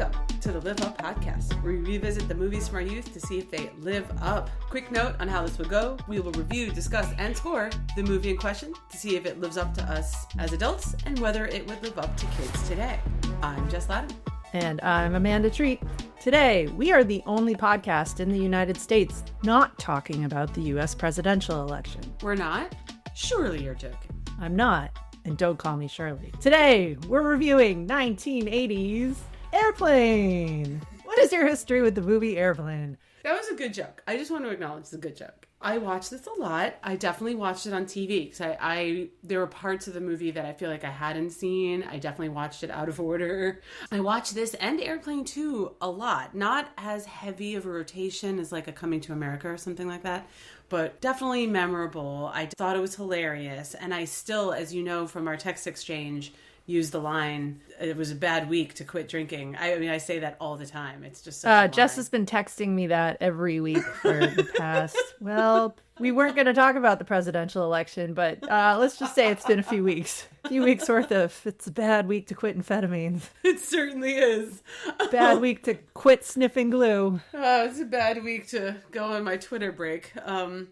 Welcome to the Live Up Podcast, where we revisit the movies from our youth to see if they live up. Quick note on how this will go. We will review, discuss, and score the movie in question to see if it lives up to us as adults and whether it would live up to kids today. I'm Jess Ladden. And I'm Amanda Treat. Today, we are the only podcast in the United States not talking about the U.S. presidential election. We're not? Surely you're joking. I'm not, and don't call me Shirley. Today, we're reviewing 1980s Airplane. What is your history with the movie Airplane? That was a good joke. I just want to acknowledge the good joke. I watched this a lot. I definitely watched it on TV because there were parts of the movie that I feel like I hadn't seen. I definitely watched it out of order. I watched this and Airplane 2 a lot. Not as heavy of a rotation as like a Coming to America or something like that, but definitely memorable. I thought it was hilarious. And I still, as you know from our text exchange, use the line, it was a bad week to quit drinking. I mean, I say that all the time. It's just such a Jess line. has been texting me that every week for the past, well, we weren't going to talk about the presidential election, but let's just say it's been a few weeks. A few weeks worth of, it's a bad week to quit amphetamines. It certainly is. Bad week to quit sniffing glue. It's a bad week to go on my Twitter break.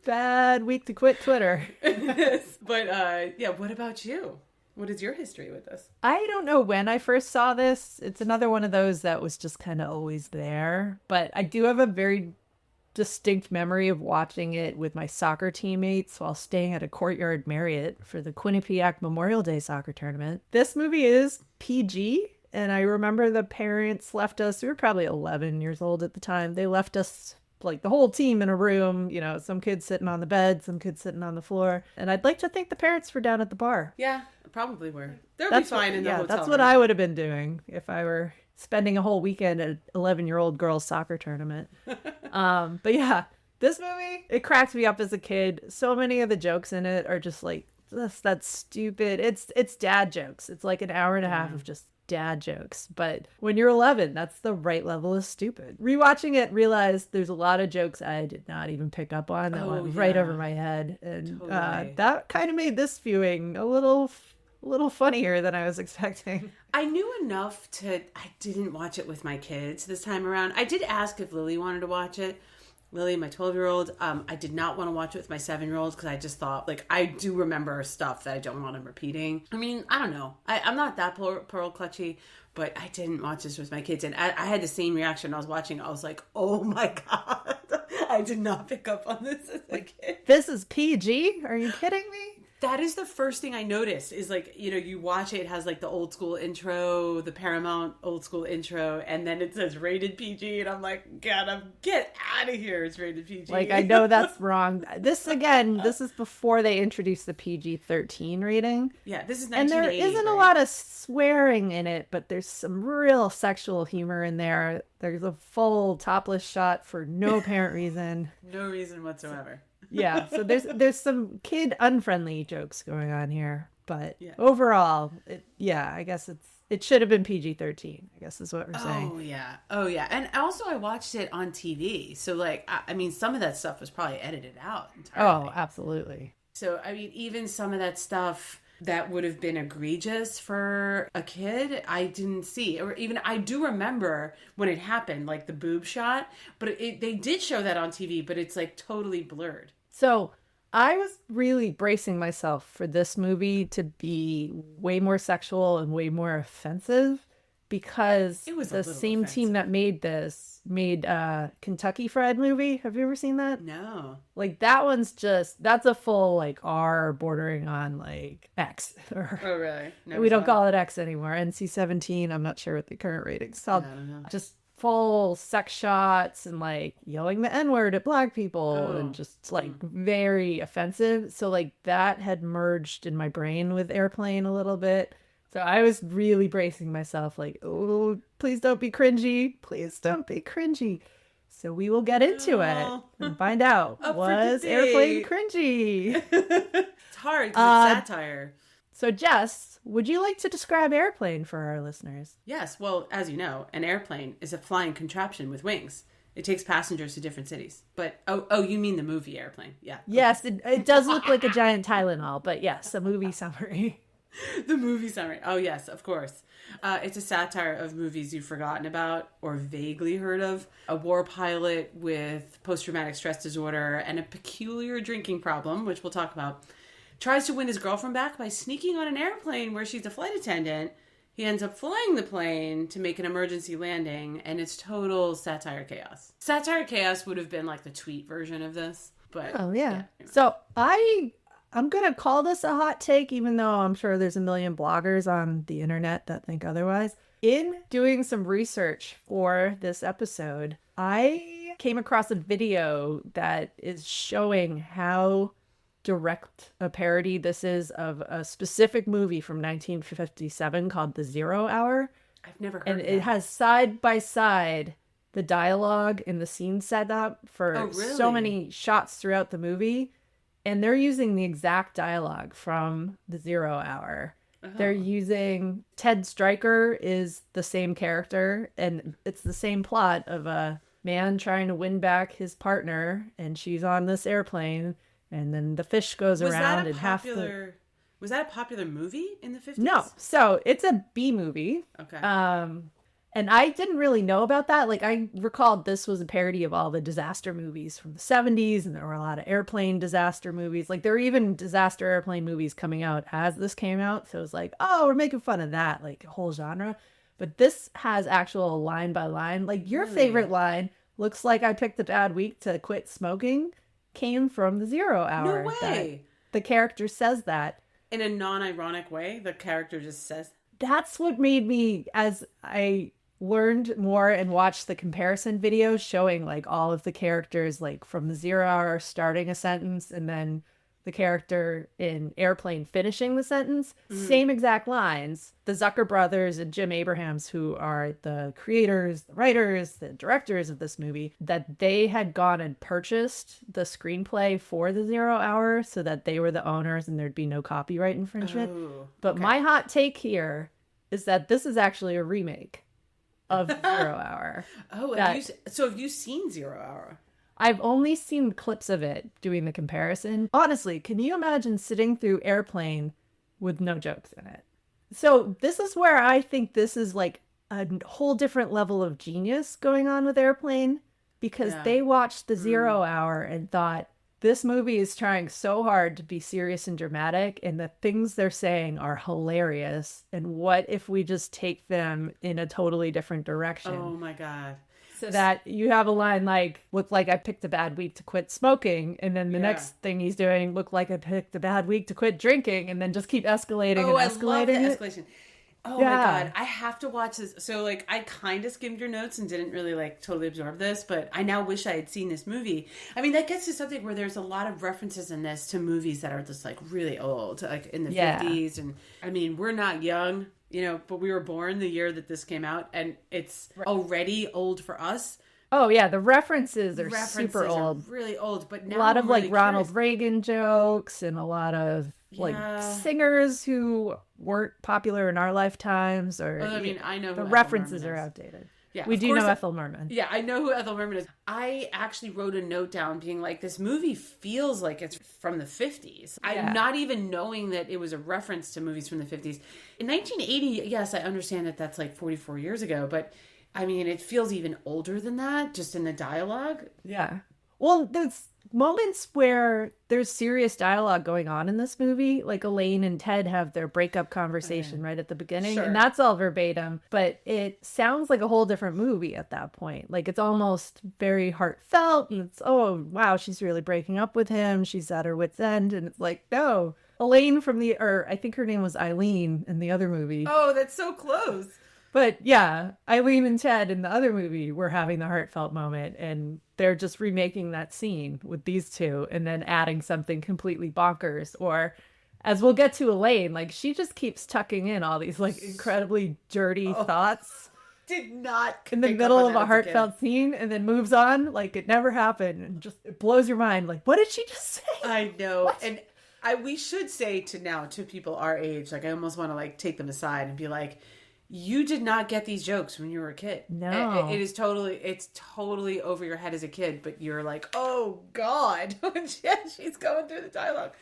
Bad week to quit Twitter. But yeah, what about you? What is your history with this? I don't know when I first saw this. It's another one of those that was just kind of always there. But I do have a very distinct memory of watching it with my soccer teammates while staying at a Courtyard Marriott for the Quinnipiac Memorial Day soccer tournament. This movie is PG, and I remember the parents left us. We were probably 11 years old at the time. They left us, like the whole team, in a room, you know, some kids sitting on the bed, some kids sitting on the floor. And I'd like to think the parents were down at the bar. Yeah, probably were. They'll be fine in the hotel that's room. what I would have been doing if I were spending a whole weekend at an 11-year-old girls soccer tournament. But yeah, this movie, it cracked me up as a kid. So many of the jokes in it are just like, that's stupid. It's dad jokes. It's like an hour and a half of just dad jokes. But when you're 11, that's the right level of stupid. Rewatching it, realized there's a lot of jokes I did not even pick up on that went right over my head. And Totally. that kind of made this viewing a little funnier than I was expecting. I knew enough I didn't watch it with my kids this time around. I did ask if Lily wanted to watch it. Lily, my 12-year-old, I did not want to watch it with my 7-year-old because I just thought, like, I do remember stuff that I don't want him repeating. I mean, I don't know. I'm not that pearl clutchy, but I didn't watch this with my kids. And I had the same reaction. I was watching. I was like, oh my God. I did not pick up on this as a kid. This is PG? Are you kidding me? That is the first thing I noticed is, like, you know, you watch it has like the old school intro, the Paramount old school intro, and then it says rated PG, and I'm like, get out of here, it's rated PG. Like, I know that's wrong. This is before they introduced the PG-13 rating. Yeah, this is 1980. And there isn't a lot of swearing in it, but there's some real sexual humor in there. There's a full topless shot for no apparent reason. No reason whatsoever. Yeah, so there's some kid unfriendly jokes going on here, but overall, I guess it should have been PG-13. I guess is what we're saying. Oh yeah, and also I watched it on TV, so like I mean, some of that stuff was probably edited out entirely. Oh, absolutely. So I mean, even some of that stuff that would have been egregious for a kid, I didn't see. Or even, I do remember when it happened, like the boob shot, but they did show that on TV, but it's like totally blurred. So I was really bracing myself for this movie to be way more sexual and way more offensive because It was the same team that made this made Kentucky Fried Movie. Have you ever seen that? No. Like, that one's that's a full like R bordering on like X. Oh, really? Never We don't saw call it X anymore. NC-17. I'm not sure what the current rating's called. I don't know. Just full sex shots and like yelling the N-word at black people and just like very offensive. So like that had merged in my brain with Airplane a little bit. So I was really bracing myself like, oh, please don't be cringy. Please don't be cringy. So we will get into it and find out, was Airplane cringy? It's hard because it's satire. So Jess, would you like to describe Airplane for our listeners? Yes, well, as you know, an airplane is a flying contraption with wings. It takes passengers to different cities. But, oh, you mean the movie Airplane. Yeah. Yes, it does look like a giant Tylenol, but yes, a movie summary. The movie summary. Oh, yes, of course. It's a satire of movies you've forgotten about or vaguely heard of. A war pilot with post-traumatic stress disorder and a peculiar drinking problem, which we'll talk about, tries to win his girlfriend back by sneaking on an airplane where she's a flight attendant. He ends up flying the plane to make an emergency landing, and it's total satire chaos. Satire chaos would have been like the tweet version of this, but... Oh, yeah. So I'm going to call this a hot take, even though I'm sure there's a million bloggers on the internet that think otherwise. In doing some research for this episode, I came across a video that is showing how direct a parody this is of a specific movie from 1957 called The 0 Hour. I've never heard and of it that. has side by side the dialogue and the scene set up for so many shots throughout the movie. And they're using the exact dialogue from The 0 Hour. Oh. They're using Ted Stryker is the same character, and it's the same plot of a man trying to win back his partner, and she's on this airplane, and then the fish goes around and Was that a popular movie in the 50s? No. So it's a B movie. Okay. And I didn't really know about that. Like, I recalled this was a parody of all the disaster movies from the 70s, and there were a lot of airplane disaster movies. Like, there were even disaster airplane movies coming out as this came out. So it was like, oh, we're making fun of that, like, whole genre. But this has actual line by line. Like, your favorite line, looks like I picked a bad week to quit smoking, came from The 0 Hour. No way. The character says that. In a non-ironic way, the character just says... That's what made me, as I learned more and watched the comparison videos showing like all of the characters like from The 0 Hour starting a sentence and then the character in Airplane finishing the sentence, same exact lines. The Zucker brothers and Jim Abrahams, who are the creators, the writers, the directors of this movie, that they had gone and purchased the screenplay for The 0 Hour so that they were the owners and there'd be no copyright infringement. Oh, but my hot take here is that this is actually a remake of 0 Hour. Oh, have you seen 0 Hour? I've only seen clips of it doing the comparison. Honestly, can you imagine sitting through Airplane with no jokes in it? So this is where I think this is like a whole different level of genius going on with Airplane, because they watched the 0 Hour and thought, this movie is trying so hard to be serious and dramatic, and the things they're saying are hilarious. And what if we just take them in a totally different direction? Oh my God. So that you have a line like, look like I picked a bad week to quit smoking. And then the next thing he's doing, look like I picked a bad week to quit drinking. And then just keep escalating and escalating. I love the escalation. Oh my God. I have to watch this. So like, I kind of skimmed your notes and didn't really like totally absorb this, but I now wish I had seen this movie. I mean, that gets to something where there's a lot of references in this to movies that are just like really old, like in the 50s. And I mean, we're not young, you know, but we were born the year that this came out, and it's already old for us. Oh yeah, the references are super old. Are really old, but now a lot of really like Ronald Reagan jokes and a lot of like singers who weren't popular in our lifetimes, or I mean, I know the references are outdated. Yeah, we do know Ethel Merman. Yeah, I know who Ethel Merman is. I actually wrote a note down being like, this movie feels like it's from the 50s. I'm not even knowing that it was a reference to movies from the 50s. In 1980, yes, I understand that that's like 44 years ago, but I mean, it feels even older than that, just in the dialogue. Yeah. Well, there's moments where there's serious dialogue going on in this movie. Like Elaine and Ted have their breakup conversation right at the beginning. And that's all verbatim. But it sounds like a whole different movie at that point. Like, it's almost very heartfelt. And it's, oh, wow, she's really breaking up with him. She's at her wit's end. And it's like, no. Elaine or I think her name was Eileen in the other movie. Oh, that's so close. But yeah, Eileen and Ted in the other movie were having the heartfelt moment, and they're just remaking that scene with these two and then adding something completely bonkers. Or, as we'll get to Elaine, like, she just keeps tucking in all these like incredibly dirty thoughts. Did not in the middle of a heartfelt scene, and then moves on like it never happened, and just it blows your mind. Like, what did she just say? I know. What? And we should say to people our age, like, I almost want to like take them aside and be like, you did not get these jokes when you were a kid. No. It's totally over your head as a kid, but you're like, oh God, she's going through the dialogue.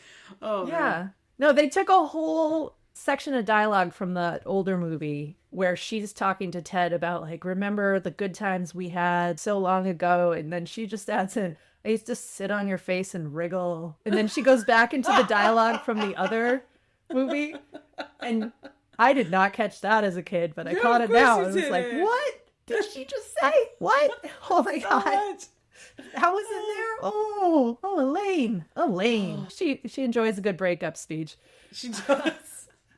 Oh, yeah. man. No, they took a whole section of dialogue from the older movie where she's talking to Ted about like, remember the good times we had so long ago, and then she just adds in, I used to sit on your face and wriggle, and then she goes back into the dialogue from the other movie, and I did not catch that as a kid, but I caught it now. I was like, what did she just say? What? Oh my god. How was in there? Oh, Elaine. She enjoys a good breakup speech. She does.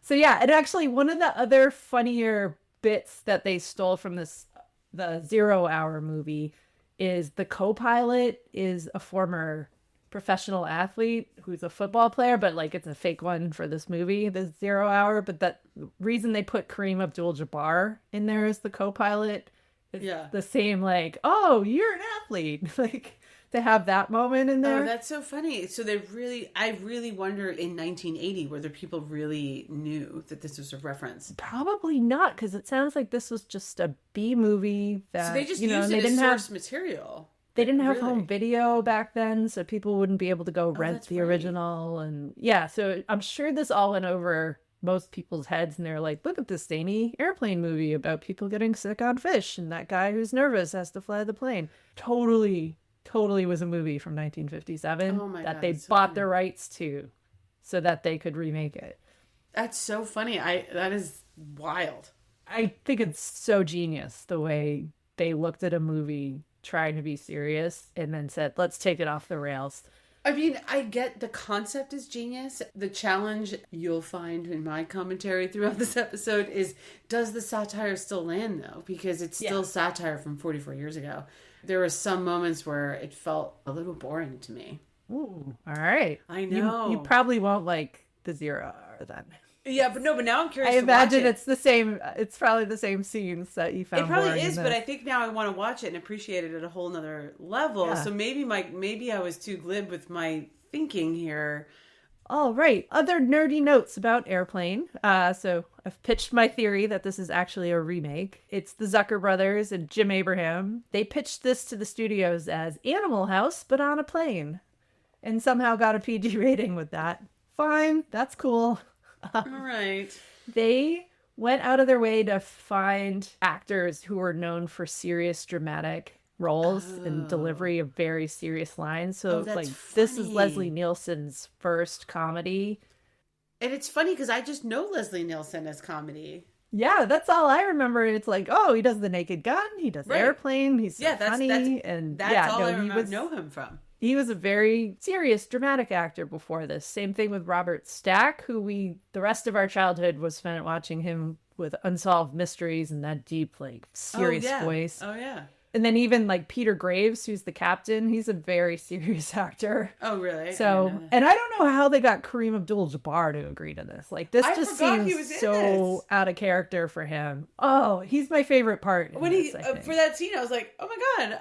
So yeah, and actually one of the other funnier bits that they stole from the 0 Hour movie is the co-pilot is a former professional athlete who's a football player, but like it's a fake one for this movie, the 0 Hour. But that reason they put Kareem Abdul-Jabbar in there as the co-pilot is the same, like, oh, you're an athlete. Like, to have that moment in there. Oh, that's so funny. So I really wonder in 1980 whether people really knew that this was a reference. Probably not, because it sounds like this was just a B movie that, so they just used it as source material. They didn't have home video back then, so people wouldn't be able to go rent the original. And yeah, so I'm sure this all went over most people's heads, and they're like, look at this zany airplane movie about people getting sick on fish, and that guy who's nervous has to fly the plane. Totally was a movie from 1957 that they bought the rights to so that they could remake it. That's so funny. That is wild. I think it's so genius the way they looked at a movie trying to be serious and then said, let's take it off the rails. I mean, I get the concept is genius. The challenge you'll find in my commentary throughout this episode is, does the satire still land, though? Because it's still satire from 44 years ago. There were some moments where it felt a little boring to me. Ooh, all right. I know. You probably won't like the 0 Hour then. Yeah, but now I'm curious. I imagine it's the same. It's probably the same scenes that you found. It probably is, but I think now I want to watch it and appreciate it at a whole nother level. Yeah. So maybe I was too glib with my thinking here. All right. Other nerdy notes about Airplane. So I've pitched my theory that this is actually a remake. It's the Zucker brothers and Jim Abraham. They pitched this to the studios as Animal House, but on a plane, and somehow got a PG rating with that. Fine, that's cool. All right. They went out of their way to find actors who were known for serious dramatic roles and delivery of very serious lines. So this is Leslie Nielsen's first comedy. And it's funny because I just know Leslie Nielsen as comedy. Yeah, that's all I remember. It's like, oh, he does The Naked Gun, he does Airplane, he's so funny. That's all I know him from. He was a very serious, dramatic actor before this. Same thing with Robert Stack, who the rest of our childhood was spent watching him with Unsolved Mysteries and that deep, like, serious voice. Oh, yeah. And then even, like, Peter Graves, who's the captain, he's a very serious actor. Oh, really? So, and I don't know how they got Kareem Abdul-Jabbar to agree to this. Like, this just seems so out of character for him. Oh, he's my favorite part. When for that scene, I was like, oh my God.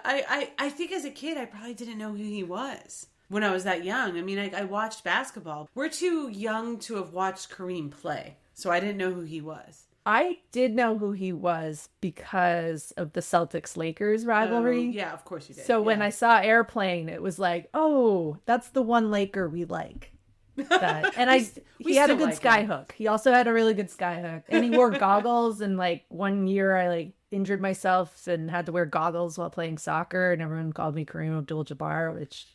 I think as a kid, I probably didn't know who he was when I was that young. I mean, I watched basketball. We're too young to have watched Kareem play, so I didn't know who he was. I did know who he was because of the Celtics-Lakers rivalry. Yeah, of course you did. So when I saw Airplane, it was like, oh, that's the one Laker we like. And he had a good skyhook. He also had a really good skyhook. And he wore goggles. And like one year I injured myself and had to wear goggles while playing soccer. And everyone called me Kareem Abdul-Jabbar, which,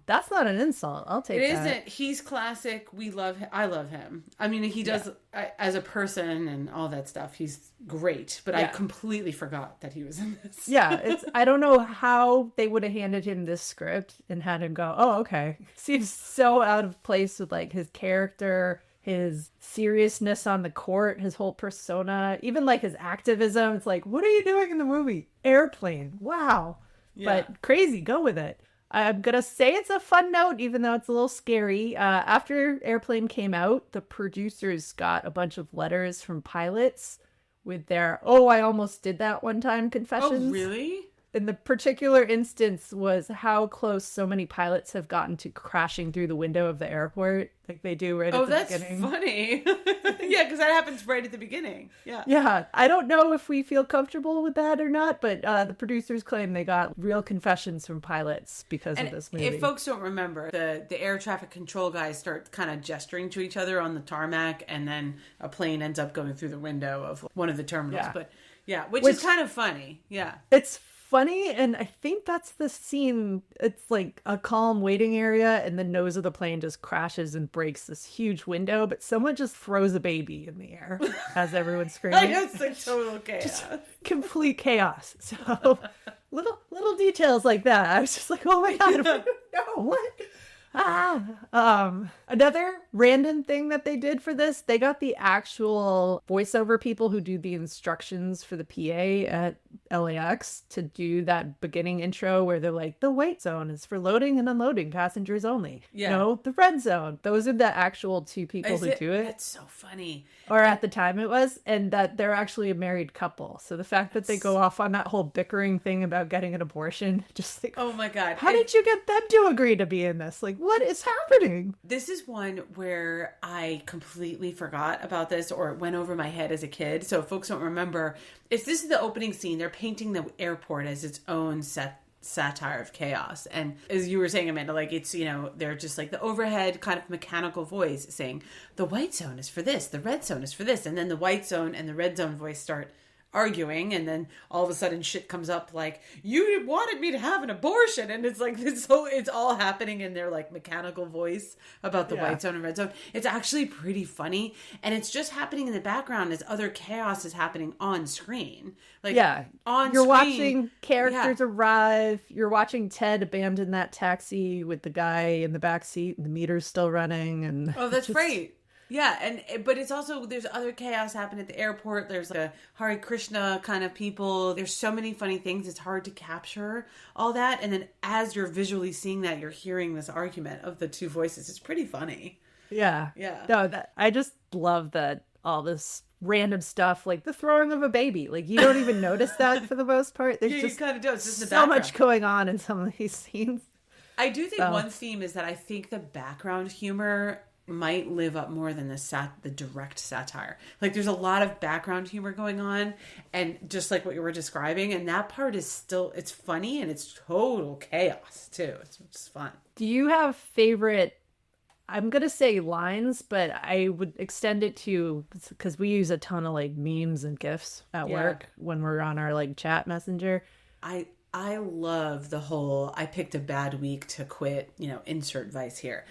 that's not an insult. I'll take that. It isn't. He's classic. We love him. I love him. I mean, he does as a person and all that stuff. He's great. But I completely forgot that he was in this. Yeah. I don't know how they would have handed him this script and had him go, oh, okay. Seems so out of place with like his character, his seriousness on the court, his whole persona, even like his activism. It's like, what are you doing in the movie? Airplane. Wow. Yeah. But crazy. Go with it. I'm going to say it's a fun note, even though it's a little scary. After Airplane came out, the producers got a bunch of letters from pilots with their, I almost did that one time confessions. Oh, really? in the particular instance was how close so many pilots have gotten to crashing through the window of the airport, like they do right at the beginning. Oh, that's funny. Yeah, because that happens right at the beginning. Yeah. Yeah, I don't know if we feel comfortable with that or not, but the producers claim they got real confessions from pilots because of this movie. If folks don't remember, the air traffic control guys start kind of gesturing to each other on the tarmac, and then a plane ends up going through the window of one of the terminals. Yeah. But yeah, which is kind of funny. Yeah. It's funny, and I think that's the scene. It's like a calm waiting area, and the nose of the plane just crashes and breaks this huge window, but someone just throws a baby in the air as everyone's screaming. It's like total chaos. Just complete chaos. So little details like that. I was just like, oh my God, no, what? Another random thing that they did for this, they got the actual voiceover people who do the instructions for the PA at LAX to do that beginning intro where they're like, the white zone is for loading and unloading passengers only. Yeah. No, the red zone. Those are the actual two people who do it. That's so funny. Or at the time it was, and that they're actually a married couple. So the fact that they go off on that whole bickering thing about getting an abortion, just like, oh my God. How did you get them to agree to be in this? Like, what is happening? This is one where I completely forgot about this, or it went over my head as a kid. So if folks don't remember, if this is the opening scene, they're painting the airport as its own satire of chaos. And as you were saying, Amanda, like it's, they're just like the overhead kind of mechanical voice saying the white zone is for this, the red zone is for this. And then the white zone and the red zone voice start arguing, and then all of a sudden shit comes up like, you wanted me to have an abortion, and it's like it's all happening in their like mechanical voice about the white zone and red zone. It's actually pretty funny, and it's just happening in the background as other chaos is happening on screen. Like you're watching characters arrive, you're watching Ted abandon that taxi with the guy in the back seat and the meter's still running, and that's great. Yeah, but it's also, there's other chaos happening at the airport. There's like a Hare Krishna kind of people. There's so many funny things. It's hard to capture all that. And then as you're visually seeing that, you're hearing this argument of the two voices. It's pretty funny. Yeah. Yeah. No, I just love that all this random stuff, like the throwing of a baby. Like you don't even notice that for the most part. There's just you kind of do. It's just the so background. much going on in some of these scenes. I do think one theme is that I think the background humor might live up more than the direct satire. Like there's a lot of background humor going on, and just like what you were describing, and that part is still, it's funny and it's total chaos too. It's fun. Do you have favorite, I'm gonna say lines, but I would extend it to, because we use a ton of like memes and GIFs at work when we're on our like chat messenger. I love the whole I picked a bad week to quit, insert vice here.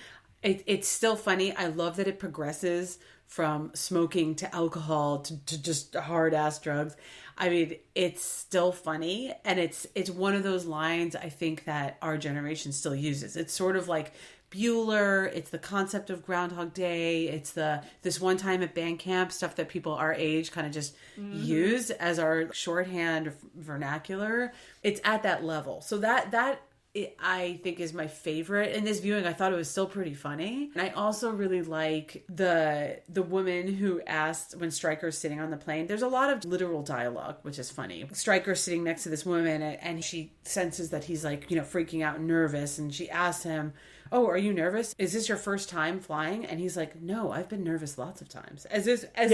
It's still funny. I love that it progresses from smoking to alcohol to just hard ass drugs. I mean, it's still funny, and it's one of those lines I think that our generation still uses. It's sort of like Bueller. It's the concept of Groundhog Day. It's this one time at band camp stuff that people our age kind of just use as our shorthand vernacular. It's at that level. So that I think is my favorite. In this viewing, I thought it was still pretty funny. And I also really like the woman who asked when Stryker's sitting on the plane. There's a lot of literal dialogue, which is funny. Stryker's sitting next to this woman, and she senses that he's like, freaking out and nervous. And she asks him, oh, are you nervous? Is this your first time flying? And he's like, no, I've been nervous lots of times. As if it's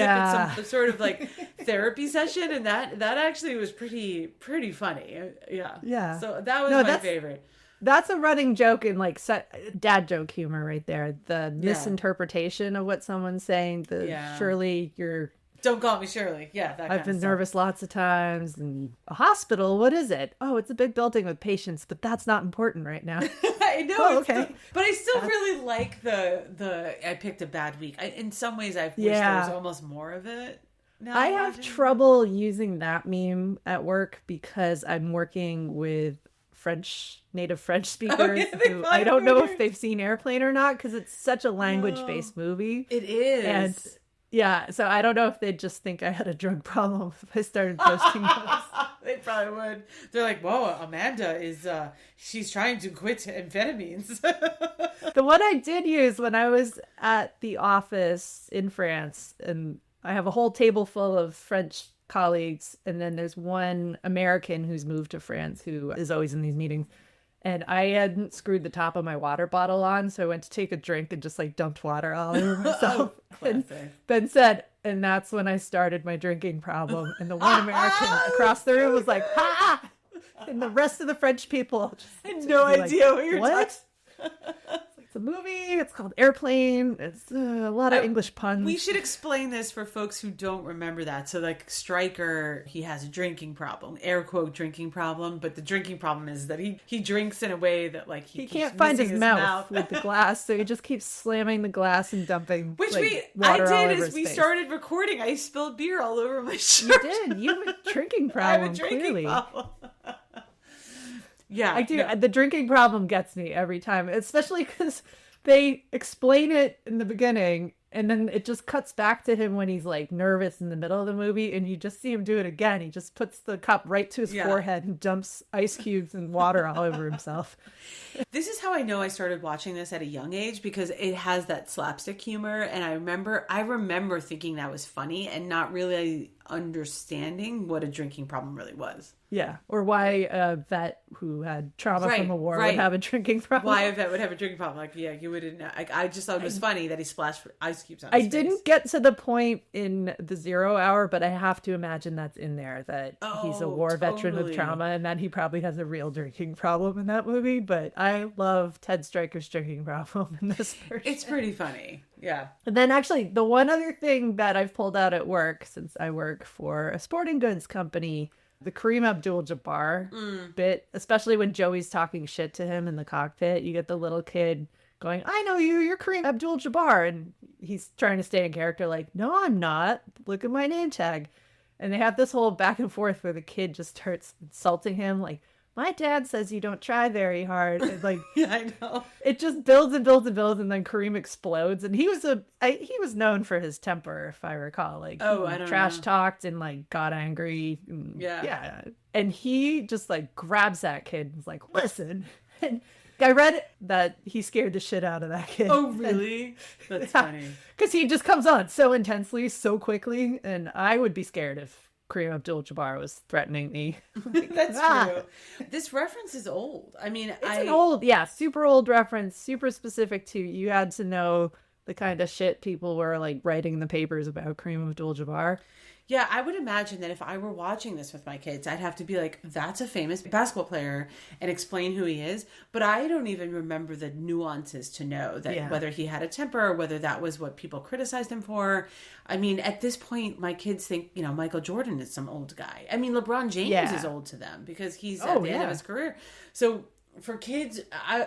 some sort of like therapy session. And that actually was pretty funny. Yeah. Yeah. So that was my favorite. That's a running joke in like dad joke humor right there. The misinterpretation of what someone's saying. Shirley, you're... Don't call me Shirley. Yeah, that I've been nervous lots of times. And a hospital, what is it? Oh, it's a big building with patients, but that's not important right now. I know. Oh, okay. But I still really like the I picked a bad week. In some ways, I wish there was almost more of it. I have trouble using that meme at work because I'm working with native French speakers who I don't know if they've seen Airplane or not, because it's such a language-based movie. It is. And yeah, so I don't know if they'd just think I had a drug problem if I started posting those. They probably would. They're like, whoa, Amanda is, she's trying to quit amphetamines. The one I did use when I was at the office in France, and I have a whole table full of French colleagues, and then there's one American who's moved to France who is always in these meetings. And I hadn't screwed the top of my water bottle on, so I went to take a drink and just like dumped water all over myself. And Ben said, and that's when I started my drinking problem. And the one American across the room was like, ha! And the rest of the French people just had no idea what you're talking. It's a movie. It's called Airplane. It's a lot of English puns. We should explain this for folks who don't remember that. So, like, Stryker, he has a drinking problem, air quote drinking problem. But the drinking problem is that he drinks in a way that, like, he can't find his mouth with the glass, so he just keeps slamming the glass and dumping. Which like, I water all did over as his we face. started recording. I spilled beer all over my shirt. You did. You have a drinking problem. I have a drinking clearly. problem. Yeah, I do. no. The drinking problem gets me every time, especially because they explain it in the beginning and then it just cuts back to him when he's like nervous in the middle of the movie and you just see him do it again. He just puts the cup right to his forehead and dumps ice cubes and water all over himself. This is how I know I started watching this at a young age, because it has that slapstick humor, and I remember thinking that was funny and not really understanding what a drinking problem really was. Yeah, or why a vet who had trauma from a war would have a drinking problem. Why a vet would have a drinking problem. Like, yeah, you wouldn't know. Like, I just thought it was funny that he splashed ice cubes on his face. Didn't get to the point in the 0 hour, but I have to imagine that's in there, that he's a war veteran with trauma and that he probably has a real drinking problem in that movie. But I love Ted Stryker's drinking problem in this version. It's pretty funny. Yeah. And then actually, the one other thing that I've pulled out at work, since I work for a sporting goods company, the Kareem Abdul-Jabbar bit, especially when Joey's talking shit to him in the cockpit, you get the little kid going, I know you, you're Kareem Abdul-Jabbar. And he's trying to stay in character like, no, I'm not. Look at my name tag. And they have this whole back and forth where the kid just starts insulting him like, my dad says you don't try very hard. And like, yeah, I know. It just builds and builds and builds, and then Kareem explodes. And he was known for his temper, if I recall. Like, I don't trash know. talked and like got angry. Yeah. And he just like grabs that kid and is like, listen. And I read that he scared the shit out of that kid. Oh, really? That's funny. Because he just comes on so intensely, so quickly, and I would be scared if Kareem Abdul-Jabbar was threatening me. That's true. This reference is old. I mean, it's an old, super old reference, super specific to, you had to know the kind of shit people were like writing in the papers about Kareem Abdul-Jabbar. Yeah, I would imagine that if I were watching this with my kids, I'd have to be like, that's a famous basketball player, and explain who he is. But I don't even remember the nuances to know that whether he had a temper or whether that was what people criticized him for. I mean, at this point, my kids think, Michael Jordan is some old guy. I mean, LeBron James is old to them because he's at the end of his career. So for kids,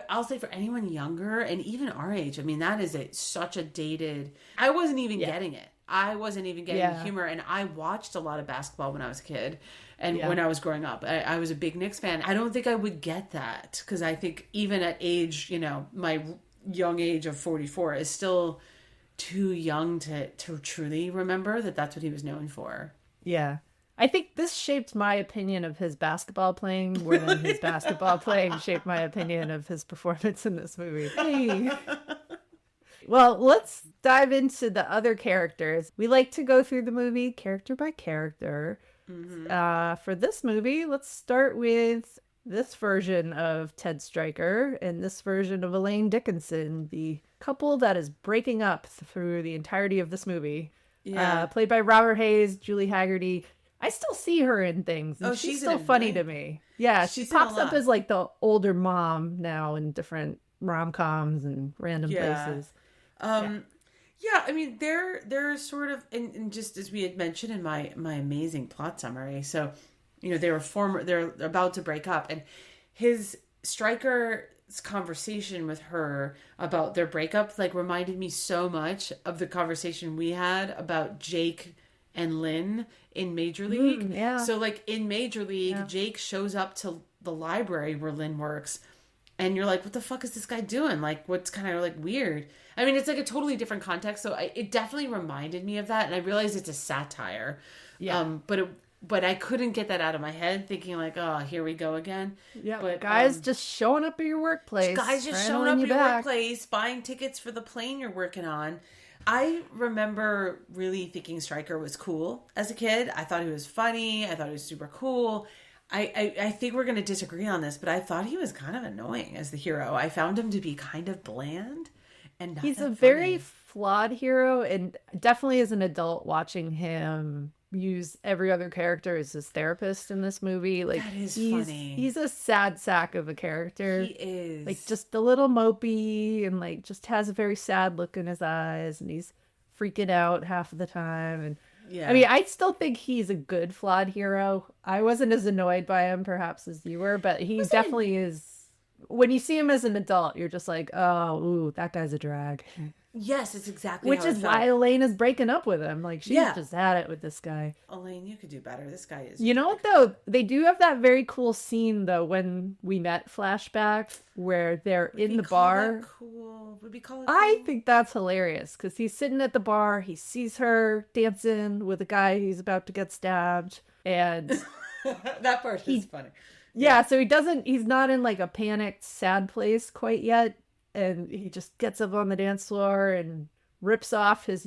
I'll say for anyone younger and even our age, I mean, that is such a dated... I wasn't even getting it. I wasn't even getting the humor, and I watched a lot of basketball when I was a kid and when I was growing up. I was a big Knicks fan. I don't think I would get that, because I think even at age, my young age of 44 is still too young to truly remember that that's what he was known for. Yeah. I think this shaped my opinion of his basketball playing more than his basketball playing shaped my opinion of his performance in this movie. Hey. Well, let's dive into the other characters. We like to go through the movie character by character. Mm-hmm. For this movie, let's start with this version of Ted Stryker and this version of Elaine Dickinson, the couple that is breaking up through the entirety of this movie. Yeah. Played by Robert Hayes, Julie Haggerty. I still see her in things. And she's still funny to me. Yeah, she pops up as like the older mom now in different rom-coms and random places. Yeah, I mean, they're sort of, and just as we had mentioned in my amazing plot summary, so, they're about to break up, and Stryker's conversation with her about their breakup, like, reminded me so much of the conversation we had about Jake and Lynn in Major League. So, like, in Major League, Jake shows up to the library where Lynn works, and you're like, what the fuck is this guy doing? Like, what's kind of like weird? I mean, it's like a totally different context. So it definitely reminded me of that. And I realized it's a satire. Yeah. But I couldn't get that out of my head, thinking like, oh, here we go again. Yeah. But guys just showing up at your workplace. Guys just showing up at your workplace, buying tickets for the plane you're working on. I remember really thinking Stryker was cool as a kid. I thought he was funny. I thought he was super cool. I think we're going to disagree on this, but I thought he was kind of annoying as the hero. I found him to be kind of bland and not He's that a funny. very flawed hero, and definitely as an adult watching him use every other character as his therapist in this movie. Like, That is he's funny. he's a sad sack of a character. He is. Like, just a little mopey, and like just has a very sad look in his eyes, and he's freaking out half of the time. And yeah. I mean, I still think he's a good flawed hero. I wasn't as annoyed by him perhaps as you were, but he definitely is. When you see him as an adult, you're just like, oh, ooh, that guy's a drag. Yes, it's exactly Which how is it felt. why Elaine is breaking up with him. Like, she's just had it with this guy. Elaine, you could do better. This guy is. You know what, though? They do have that very cool scene, though, when we met flashback, where they're in the bar. Cool. Would we call it cool? I think that's hilarious, because he's sitting at the bar, he sees her dancing with a guy who's about to get stabbed, and that part is funny. yeah, so he's not in like a panicked, sad place quite yet, and he just gets up on the dance floor and rips off his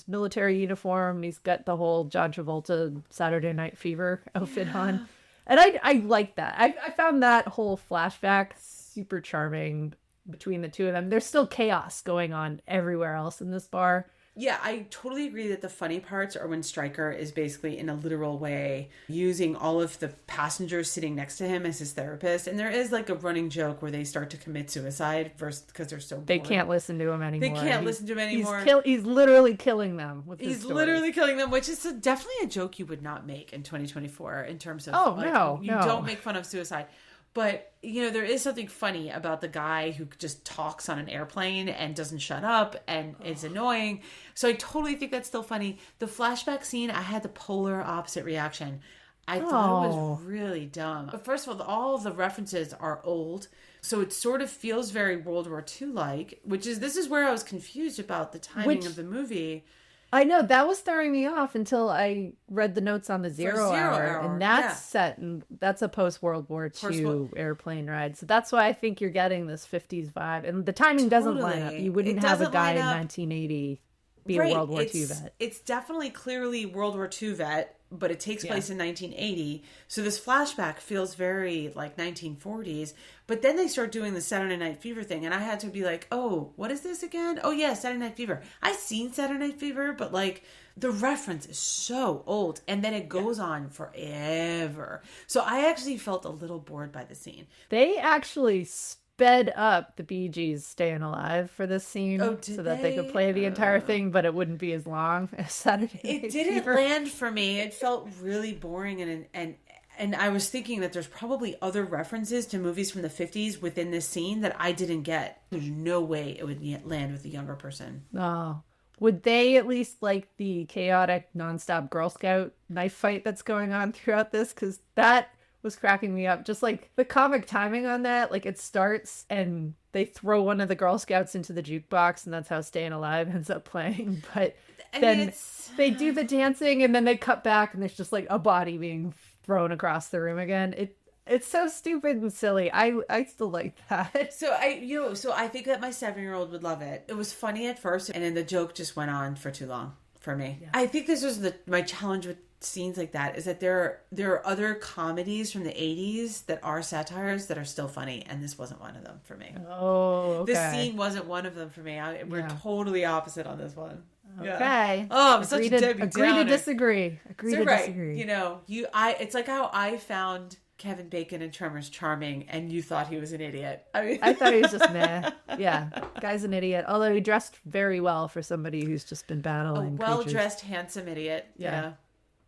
military uniform, and he's got the whole John Travolta Saturday Night Fever outfit on. And I like that. I found that whole flashback super charming between the two of them. There's still chaos going on everywhere else in this bar. Yeah, I totally agree that the funny parts are when Stryker is basically in a literal way using all of the passengers sitting next to him as his therapist. And there is like a running joke where they start to commit suicide first because they're so bored. They can't listen to him anymore. They can't listen to him anymore. He's literally killing them with his He's stories. literally killing them, which is definitely a joke you would not make in 2024 in terms of you don't make fun of suicide. But, you know, there is something funny about the guy who just talks on an airplane and doesn't shut up and is annoying. So I totally think that's still funny. The flashback scene, I had the polar opposite reaction. I thought it was really dumb. But first of all of the references are old. So it sort of feels very World War II-like, this is where I was confused about the timing of the movie. I know, that was throwing me off until I read the notes on the Zero Hour, and that's set, and that's a post-World War II airplane ride. So that's why I think you're getting this 50s vibe. And the timing doesn't line up. You wouldn't have a guy in 1980 be a World War II vet. It's definitely clearly World War II vet, but it takes place in 1980. So this flashback feels very like 1940s. But then they start doing the Saturday Night Fever thing, and I had to be like, oh, what is this again? Oh, yeah, Saturday Night Fever. I've seen Saturday Night Fever, but like the reference is so old, and then it goes on forever. So I actually felt a little bored by the scene. They actually sped up the Bee Gees Staying Alive for this scene so that they could play the entire thing, but it wouldn't be as long as Saturday Night It didn't Fever. land for me. It felt really boring, and I was thinking that there's probably other references to movies from the 50s within this scene that I didn't get. There's no way it would land with a younger person. Oh. Would they at least like the chaotic, nonstop Girl Scout knife fight that's going on throughout this? Because that was cracking me up. Just like the comic timing on that, like it starts and they throw one of the Girl Scouts into the jukebox, and that's how Staying Alive ends up playing. But then they do the dancing, and then they cut back, and there's just like a body being thrown across the room again. It's so stupid and silly. I still like that. So I think that my 7-year-old would love it. It was funny at first, and then the joke just went on for too long for me. Yeah. I think this was my challenge with scenes like that, is that there are other comedies from the 80s that are satires that are still funny, and this wasn't one of them for me. Oh, okay. This scene wasn't one of them for me. We're totally opposite on this one. Okay. Yeah. Oh, I'm such a Debbie Agree Downer. to disagree. Agree to disagree. You know, it's like how I found Kevin Bacon in Tremors charming, and you thought he was an idiot. I thought he was just meh. Yeah, guy's an idiot. Although he dressed very well for somebody who's just been battling. A well-dressed, handsome idiot. Yeah.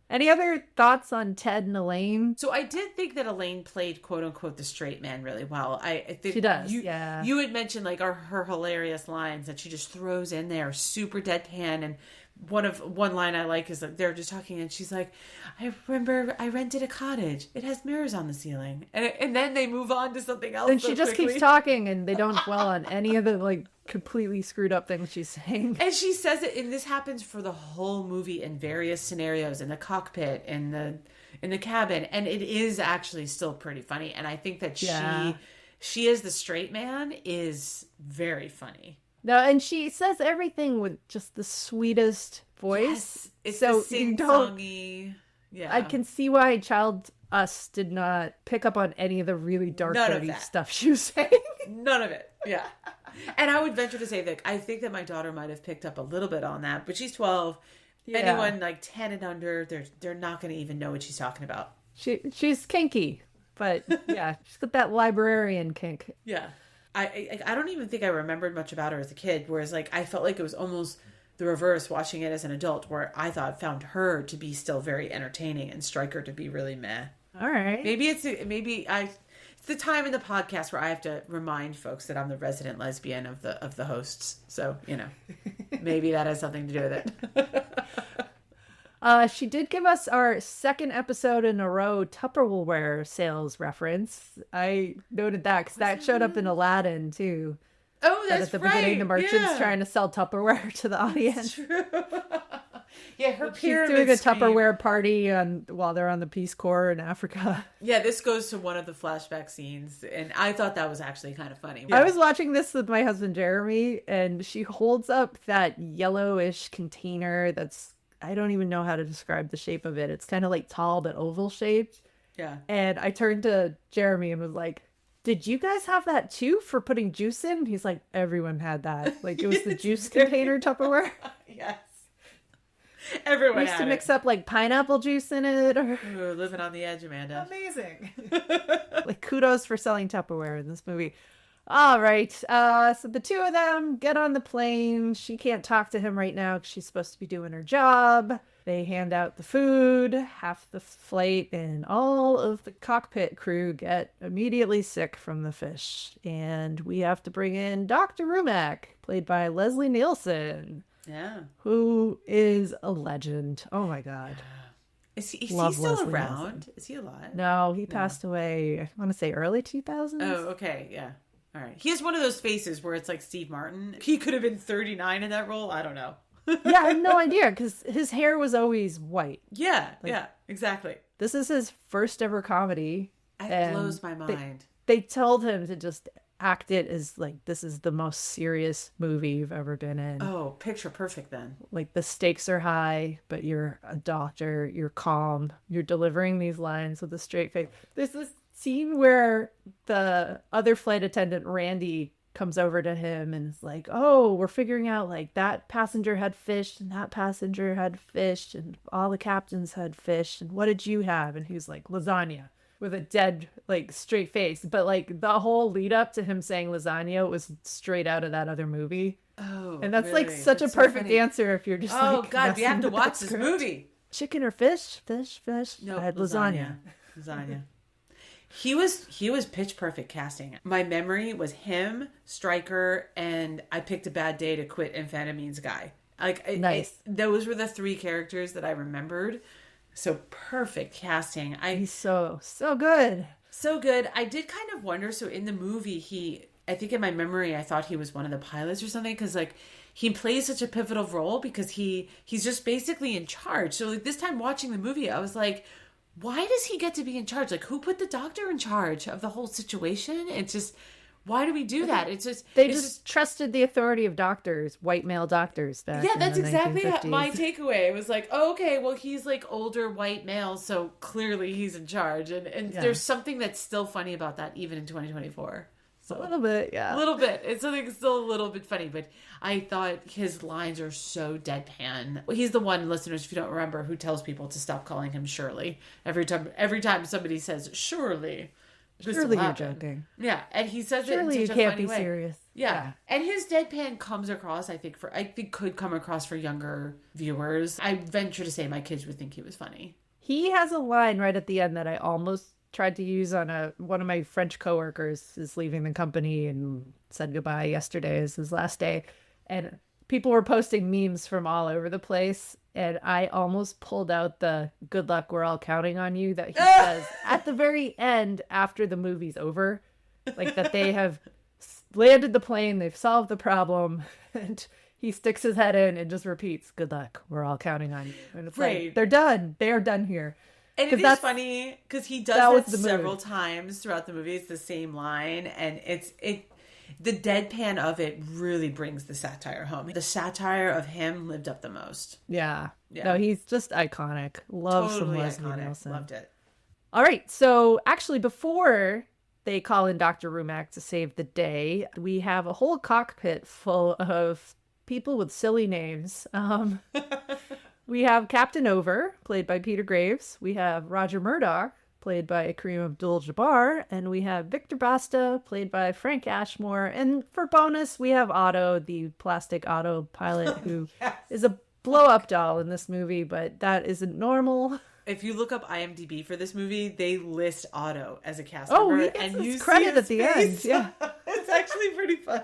Any other thoughts on Ted and Elaine? So I did think that Elaine played "quote unquote" the straight man really well. I think she does. You had mentioned like her hilarious lines that she just throws in there, super deadpan. And one line I like is like they're just talking, and she's like, "I remember I rented a cottage. It has mirrors on the ceiling," and then they move on to something else. And she just keeps talking, and they don't dwell on any of the like completely screwed up things she's saying. And she says it, and this happens for the whole movie in various scenarios, in the cockpit, in the cabin, and it is actually still pretty funny. And I think that she as the straight man is very funny. No, and she says everything with just the sweetest voice. Yes, it's so the you don't. sing-songy. Yeah. I can see why child us did not pick up on any of the really dark, None of dirty that. stuff she was saying. None of it. Yeah. And I would venture to say that I think that my daughter might have picked up a little bit on that, but she's 12. Yeah. Anyone like 10 and under, they're not going to even know what she's talking about. She's kinky, but yeah, she's got that librarian kink. Yeah. I don't even think I remembered much about her as a kid, whereas like I felt like it was almost the reverse watching it as an adult, where I found her to be still very entertaining and Stryker to be really meh. All right. Maybe it's the time in the podcast where I have to remind folks that I'm the resident lesbian of the hosts. So, maybe that has something to do with it. She did give us our second episode in a row Tupperware sales reference. I noted that because that showed up in Aladdin too. Oh, that's at the right. beginning, the merchant's trying to sell Tupperware to the audience. That's true. Yeah, her She's pyramid doing a scheme. Tupperware party while they're on the Peace Corps in Africa. Yeah, this goes to one of the flashback scenes, and I thought that was actually kind of funny. I was watching this with my husband Jeremy, and she holds up that yellowish container that's, I don't even know how to describe the shape of it. It's kind of like tall but oval shaped. Yeah. And I turned to Jeremy and was like, did you guys have that too for putting juice in? He's like, everyone had that. Like it was the juice container Tupperware. Yes. Everyone We used to mix up like pineapple juice in it. Or Ooh, living on the edge, Amanda. amazing. Like kudos for selling Tupperware in this movie. All right. So the two of them get on the plane. She can't talk to him right now because she's supposed to be doing her job. They hand out the food, half the flight, and all of the cockpit crew get immediately sick from the fish. And we have to bring in Dr. Rumack, played by Leslie Nielsen. Yeah. Who is a legend. Oh my God. Is he still Leslie around? Nielsen. Is he alive? No, he passed away, I want to say early 2000s. Oh, okay. Yeah. All right. He has one of those faces where it's like Steve Martin. He could have been 39 in that role. I don't know. Yeah, I have no idea because his hair was always white. Yeah. Yeah. Exactly. This is his first ever comedy. It blows my mind. They told him to just act it as like, this is the most serious movie you've ever been in. Oh, picture perfect then. Like the stakes are high, but you're a doctor, you're calm, you're delivering these lines with a straight face. There's this scene where the other flight attendant, Randy, comes over to him and is like, oh, we're figuring out like that passenger had fish and that passenger had fish and all the captains had fish and what did you have? And he's like, lasagna, with a dead like straight face. But like the whole lead up to him saying lasagna was straight out of that other movie. Oh, and that's really? like such That's a so perfect funny. answer if you're just Oh like, God, we have messing to with watch that this script. movie. Chicken or fish? Fish. No, I had lasagna. Lasagna. He was pitch perfect casting. My memory was him, Stryker, and I picked a bad day to quit amphetamines guy. Like Nice. Those were the three characters that I remembered. So perfect casting. He's so good. So good. I did kind of wonder. So in the movie, I think in my memory, I thought he was one of the pilots or something because like he plays such a pivotal role because he's just basically in charge. So like this time watching the movie, I was like, why does he get to be in charge? Like who put the doctor in charge of the whole situation? It's just, why do we do that? It's just They just trusted the authority of doctors, white male doctors. Back yeah, in that's the exactly 1950s. my takeaway. It was like, oh, okay, well, he's like older white male, so clearly he's in charge. And Yeah. there's something that's still funny about that, even in 2024. So, A little bit, yeah. a little bit. It's something still a little bit funny, but I thought his lines are so deadpan. He's the one, listeners, if you don't remember, who tells people to stop calling him Shirley. Every time somebody says Shirley. this Surely will you're happen. joking. Yeah, and he says Surely it you in such a can't funny be way. serious. Yeah. And his deadpan comes across, I think could come across for younger viewers. I venture to say my kids would think he was funny. He has a line right at the end that I almost tried to use on one of my French coworkers is leaving the company and said goodbye yesterday is his last day. And people were posting memes from all over the place. And I almost pulled out the good luck, we're all counting on you that he says at the very end after the movie's over. Like that they have landed the plane, they've solved the problem, and he sticks his head in and just repeats, good luck, we're all counting on you. And it's Right. like, they're done. They are done here. And it is funny because he does that was the several mood. times throughout the movie. It's the same line, and the deadpan of it really brings the satire home. The satire of him lived up the most. Yeah. Yeah. No, he's just iconic. Love some Totally Leslie iconic. Nielsen. Loved it. All right. So actually, before they call in Dr. Rumack to save the day, we have a whole cockpit full of people with silly names. We have Captain Over, played by Peter Graves. We have Roger Murdoch, played by Kareem Abdul-Jabbar. And we have Victor Basta, played by Frank Ashmore. And for bonus, we have Otto, the plastic Otto pilot, who is a blow-up doll in this movie, but that isn't normal. If you look up IMDb for this movie, they list Otto as a cast Oh, member. he gets and his you credit see at the end. Yeah. It's actually pretty funny.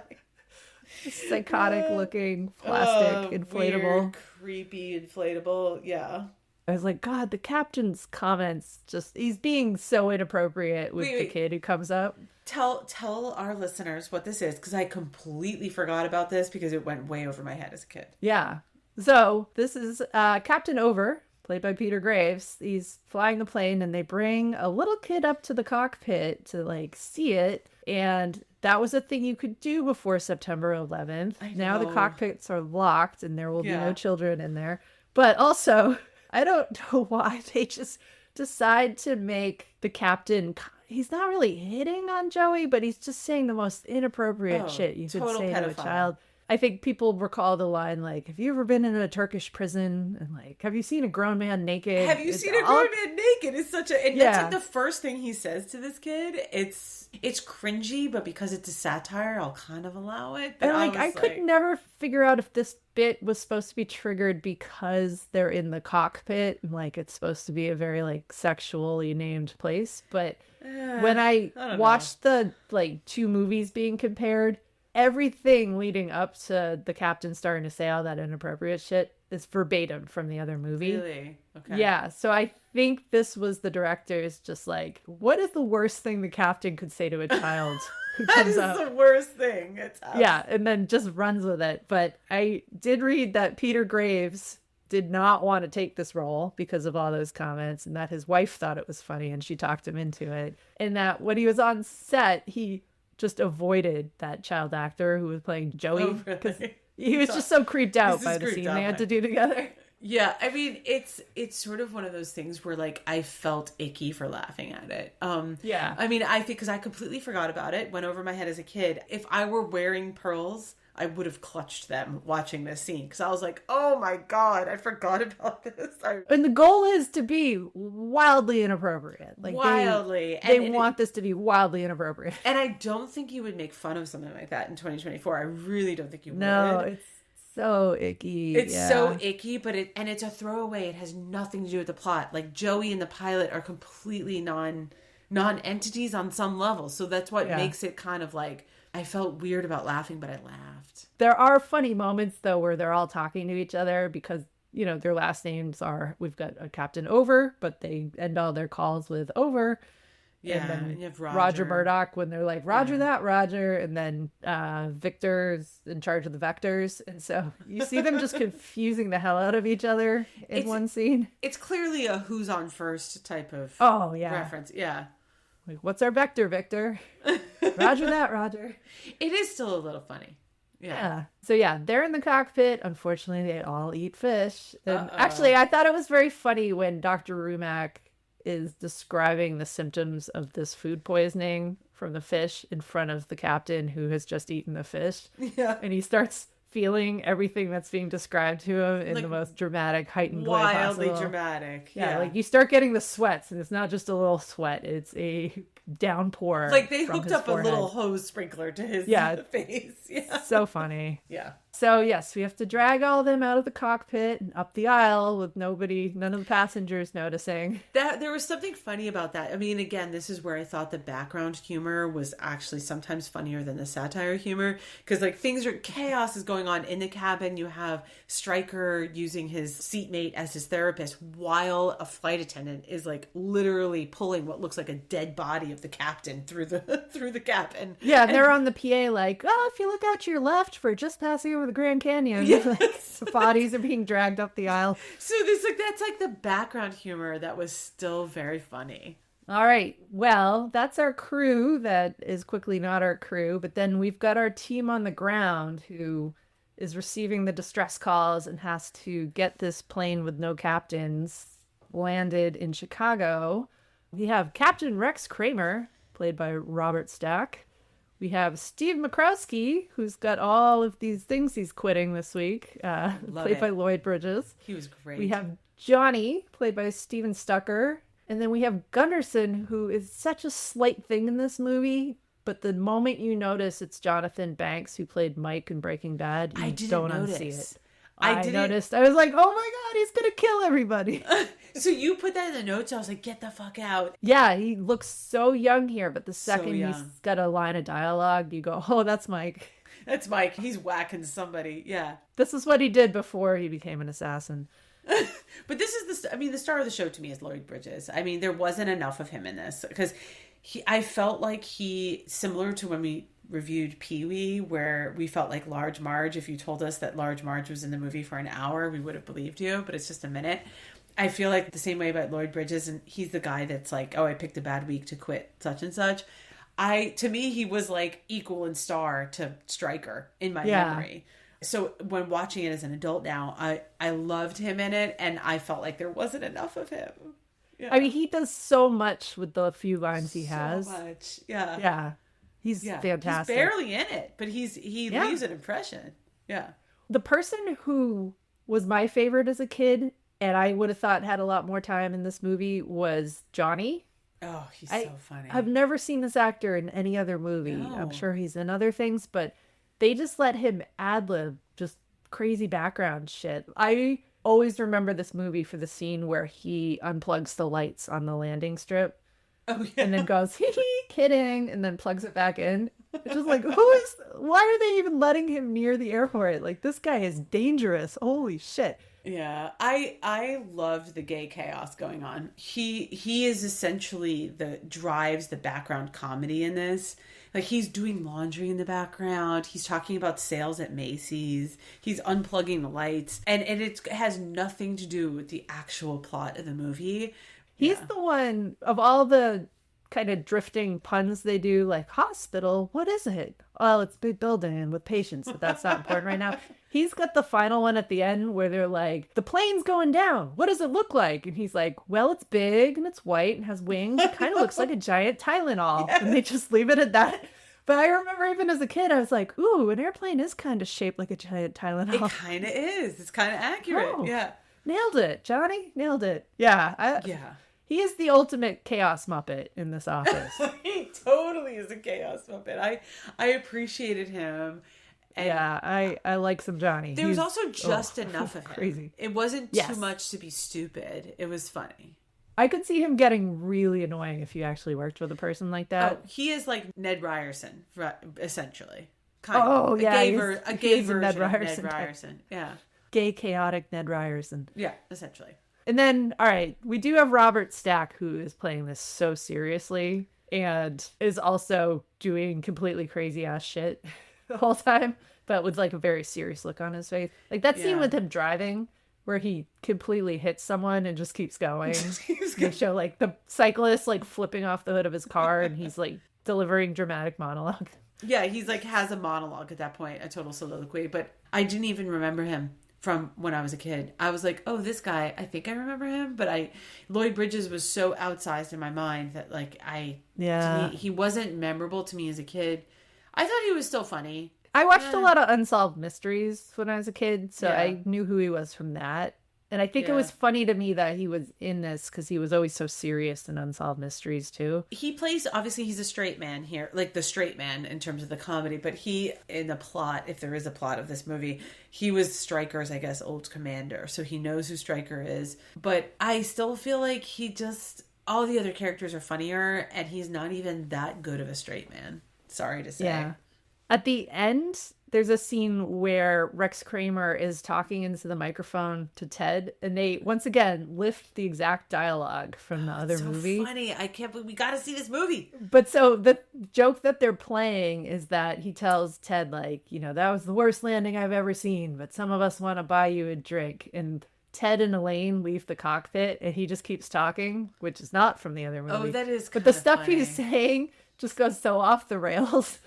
Psychotic looking plastic inflatable. Weird, creepy inflatable. Yeah. I was like, God, the captain's comments, just, he's being so inappropriate with the kid who comes up. Tell our listeners what this is, because I completely forgot about this because it went way over my head as a kid. Yeah. So this is Captain Over, played by Peter Graves. He's flying the plane and they bring a little kid up to the cockpit to like see it. And that was a thing you could do before September 11th. Now the cockpits are locked and there will be no children in there. But also, I don't know why they just decide to make the captain, he's not really hitting on Joey, but he's just saying the most inappropriate shit you could say to a child. I think people recall the line, like, have you ever been in a Turkish prison? And, like, have you seen a grown man naked? Have you seen a grown man naked? It's such a... And that's, like, the first thing he says to this kid. It's cringy, but because it's a satire, I'll kind of allow it. But and, I could never figure out if this bit was supposed to be triggered because they're in the cockpit. And, like, it's supposed to be a very, like, sexually named place. But when I watched the, like, two movies being compared... Everything leading up to the captain starting to say all that inappropriate shit is verbatim from the other movie. Really? Okay. Yeah. So I think this was the director's just like, what is the worst thing the captain could say to a child who comes up? That is the worst thing. Yeah. And then just runs with it. But I did read that Peter Graves did not want to take this role because of all those comments and that his wife thought it was funny and she talked him into it. And that when he was on set, he just avoided that child actor who was playing Joey because he was just so creeped out by the scene they had to do together. Yeah, I mean, it's sort of one of those things where, like, I felt icky for laughing at it. Yeah. I mean, I think because I completely forgot about it, went over my head as a kid. If I were wearing pearls, I would have clutched them watching this scene because I was like, oh my God, I forgot about this. And the goal is to be wildly inappropriate. Like wildly. They want this to be wildly inappropriate. And I don't think you would make fun of something like that in 2024. I really don't think you would. No, it's so icky. It's so icky, but it's a throwaway. It has nothing to do with the plot. Like Joey and the pilot are completely non-entities on some level. So that's what makes it kind of like, I felt weird about laughing, but I laughed. There are funny moments, though, where they're all talking to each other because, you know, their last names are, we've got a Captain Over, but they end all their calls with Over. Yeah, and then and you have Roger Murdoch when they're like, Roger that, Roger. And then Victor's in charge of the vectors. And so you see them just confusing the hell out of each other in one scene. It's clearly a who's on first type of reference. Yeah. Like, what's our vector, Victor? Roger that, Roger. It is still a little funny. Yeah. So yeah, they're in the cockpit. Unfortunately, they all eat fish. And actually, I thought it was very funny when Dr. Rumack is describing the symptoms of this food poisoning from the fish in front of the captain who has just eaten the fish. Yeah. And he starts feeling everything that's being described to him in the most dramatic, heightened way possible. Wildly dramatic. Yeah, like you start getting the sweats, and it's not just a little sweat; it's a downpour. Like they hooked up forehead. A little hose sprinkler to his face. Yeah, so funny. Yeah. So yes, we have to drag all of them out of the cockpit and up the aisle with none of the passengers noticing. That there was something funny about that. I mean, again, this is where I thought the background humor was actually sometimes funnier than the satire humor because like chaos is going on in the cabin. You have Stryker using his seatmate as his therapist while a flight attendant is like literally pulling what looks like a dead body of the captain through the cabin. Yeah, and they're on the PA like, oh, if you look out to your left for just passing over the Grand Canyon, like, the bodies are being dragged up the aisle. So that's like the background humor that was still very funny. All right. Well, that's our crew that is quickly not our crew, but then we've got our team on the ground who is receiving the distress calls and has to get this plane with no captains landed in Chicago. We have Captain Rex Kramer, played by Robert Stack. We have Steve Makrowski, who's got all of these things he's quitting this week, played by Lloyd Bridges. He was great. We have Johnny, played by Steven Stucker. And then we have Gunderson, who is such a slight thing in this movie. But the moment you notice it's Jonathan Banks, who played Mike in Breaking Bad, you don't unsee it. I noticed. I was like, oh my God, he's going to kill everybody. So you put that in the notes. I was like, get the fuck out. Yeah, he looks so young here. But the second he's got a line of dialogue, you go, oh, that's Mike. That's Mike. He's whacking somebody. Yeah. This is what he did before he became an assassin. But this is the star of the show to me is Lloyd Bridges. I mean, there wasn't enough of him in this because I felt like similar to when we reviewed Pee-wee, where we felt like Large Marge. If you told us that Large Marge was in the movie for an hour, we would have believed you, but it's just a minute. I feel like the same way about Lloyd Bridges, and he's the guy that's like, oh, I picked a bad week to quit such and such. To me, he was like equal in star to Stryker in my memory. So when watching it as an adult now, I loved him in it, and I felt like there wasn't enough of him. Yeah. I mean, he does so much with the few lines he has. So much, yeah. Yeah. He's fantastic. He's barely in it, but he leaves an impression. Yeah. The person who was my favorite as a kid, and I would have thought had a lot more time in this movie, was Johnny. Oh, he's so funny. I've never seen this actor in any other movie. No. I'm sure he's in other things, but they just let him ad-lib just crazy background shit. I always remember this movie for the scene where he unplugs the lights on the landing strip. Oh, yeah. And then goes, hee hee, kidding, and then plugs it back in. It's just like, why are they even letting him near the airport? Like, this guy is dangerous. Holy shit. Yeah, I loved the gay chaos going on. He is essentially drives the background comedy in this. Like, he's doing laundry in the background. He's talking about sales at Macy's. He's unplugging the lights. And it has nothing to do with the actual plot of the movie. He's the one of all the kind of drifting puns they do, like, hospital, what is it? Well, it's a big building with patients, but that's not important right now. He's got the final one at the end where they're like, the plane's going down. What does it look like? And he's like, well, it's big and it's white and has wings. It kind of looks like a giant Tylenol. Yes. And they just leave it at that. But I remember even as a kid, I was like, ooh, an airplane is kind of shaped like a giant Tylenol. It kind of is. It's kind of accurate. Oh, yeah. Nailed it, Johnny. Nailed it. Yeah. He is the ultimate chaos Muppet in this office. He totally is a chaos Muppet. I appreciated him. And yeah, I like some Johnny. There was also just enough of him. Crazy. It wasn't too much to be stupid. It was funny. I could see him getting really annoying if you actually worked with a person like that. Oh, he is like Ned Ryerson, essentially. Yeah. A gay version of Ned Ryerson. Yeah. Gay, chaotic Ned Ryerson. Yeah, essentially. And then, all right, we do have Robert Stack, who is playing this so seriously and is also doing completely crazy ass shit the whole time, but with like a very serious look on his face. Like that scene with him driving where he completely hits someone and just keeps going. They show like the cyclist like flipping off the hood of his car and he's like delivering dramatic monologue. Yeah, he's like has a monologue at that point, a total soliloquy, but I didn't even remember him from when I was a kid. I was like, oh, this guy, I think I remember him, but Lloyd Bridges was so outsized in my mind that like to me, he wasn't memorable to me as a kid. I thought he was still funny. I watched a lot of Unsolved Mysteries when I was a kid, so I knew who he was from that. And I think it was funny to me that he was in this because he was always so serious in Unsolved Mysteries too. He plays, obviously he's a straight man here, like the straight man in terms of the comedy, but he, in the plot, if there is a plot of this movie, he was Stryker's, I guess, old commander. So he knows who Stryker is. But I still feel like all the other characters are funnier and he's not even that good of a straight man. Sorry to say. Yeah. At the end, there's a scene where Rex Kramer is talking into the microphone to Ted, and they once again lift the exact dialogue from the other movie. Funny! I can't believe we got to see this movie. But so the joke that they're playing is that he tells Ted, like, that was the worst landing I've ever seen, but some of us want to buy you a drink, and Ted and Elaine leave the cockpit and he just keeps talking, which is not from the other movie. Oh, that is But kind the of stuff funny. he's saying just goes so off the rails.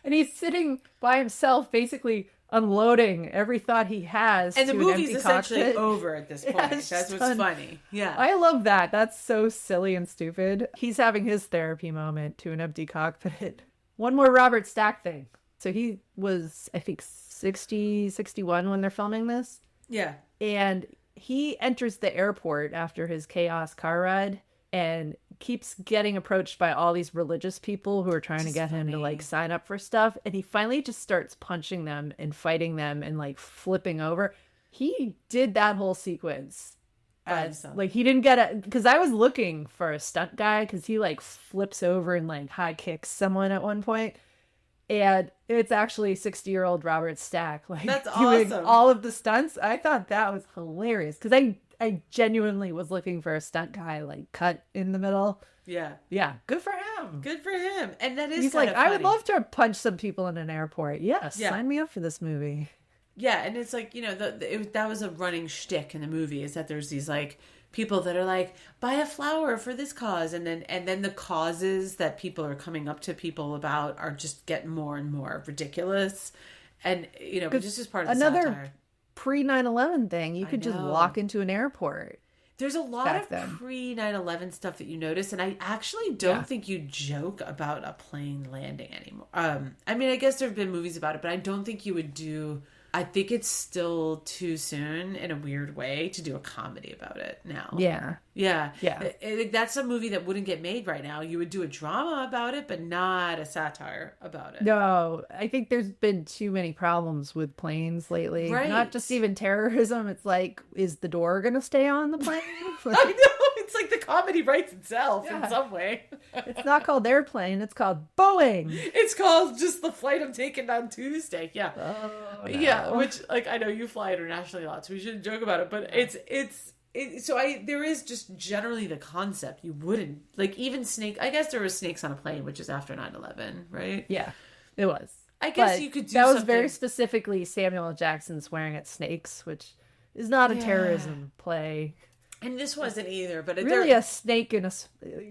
And he's sitting by himself, basically unloading every thought he has. And the to an movie's empty essentially cockpit. over at this point. Yeah, it's That's just what's done. funny. Yeah. I love that. That's so silly and stupid. He's having his therapy moment to an empty cockpit. One more Robert Stack thing. So he was, I think, 60, 61 when they're filming this. Yeah. And he enters the airport after his chaos car ride and keeps getting approached by all these religious people who are trying to get him to like sign up for stuff. And he finally just starts punching them and fighting them and like flipping over. He did that whole sequence. Like he didn't get it because I was looking for a stunt guy because he like flips over and like high kicks someone at one point. And it's actually 60-year-old Robert Stack like That's doing awesome. all of the stunts. I thought that was hilarious because I genuinely was looking for a stunt guy like cut in the middle. Yeah. Yeah, good for him. Good for him. And that is He's kind like, of I would funny. love to punch some people in an airport. Yes, Yeah. sign me up for this movie. Yeah, and it's like, you know, that was a running shtick in the movie is that there's these like people that are like, buy a flower for this cause, and then the causes that people are coming up to people about are just getting more and more ridiculous, and you know, but just as part of the Another satire. pre 9/11 thing, you could just know. walk into an airport. There's a lot back of then. pre 9/11 stuff that you notice, and I actually don't Yeah. think you joke about a plane landing anymore. I mean, I guess there have been movies about it, but I don't think you would do. I think it's still too soon in a weird way to do a comedy about it now. Yeah. Yeah. Yeah. That's a movie that wouldn't get made right now. You would do a drama about it, but not a satire about it. No, I think there's been too many problems with planes lately. Right. Not just even terrorism. It's like, is the door going to stay on the plane? I know. It's like the comedy writes itself in Yeah. some way. It's not called Airplane. It's called Boeing. It's called just the flight I'm taking on Tuesday. Yeah. Oh, no. Yeah. Which, like, I know you fly internationally a lot, so we shouldn't joke about it, but there is just generally the concept. You wouldn't, like, even I guess there was snakes on a plane, which is after 9/11, right? Yeah, it was. I guess But you could do that was something. very specifically Samuel L. Jackson swearing at snakes, which is not a terrorism play. And this wasn't either, but Really, a snake you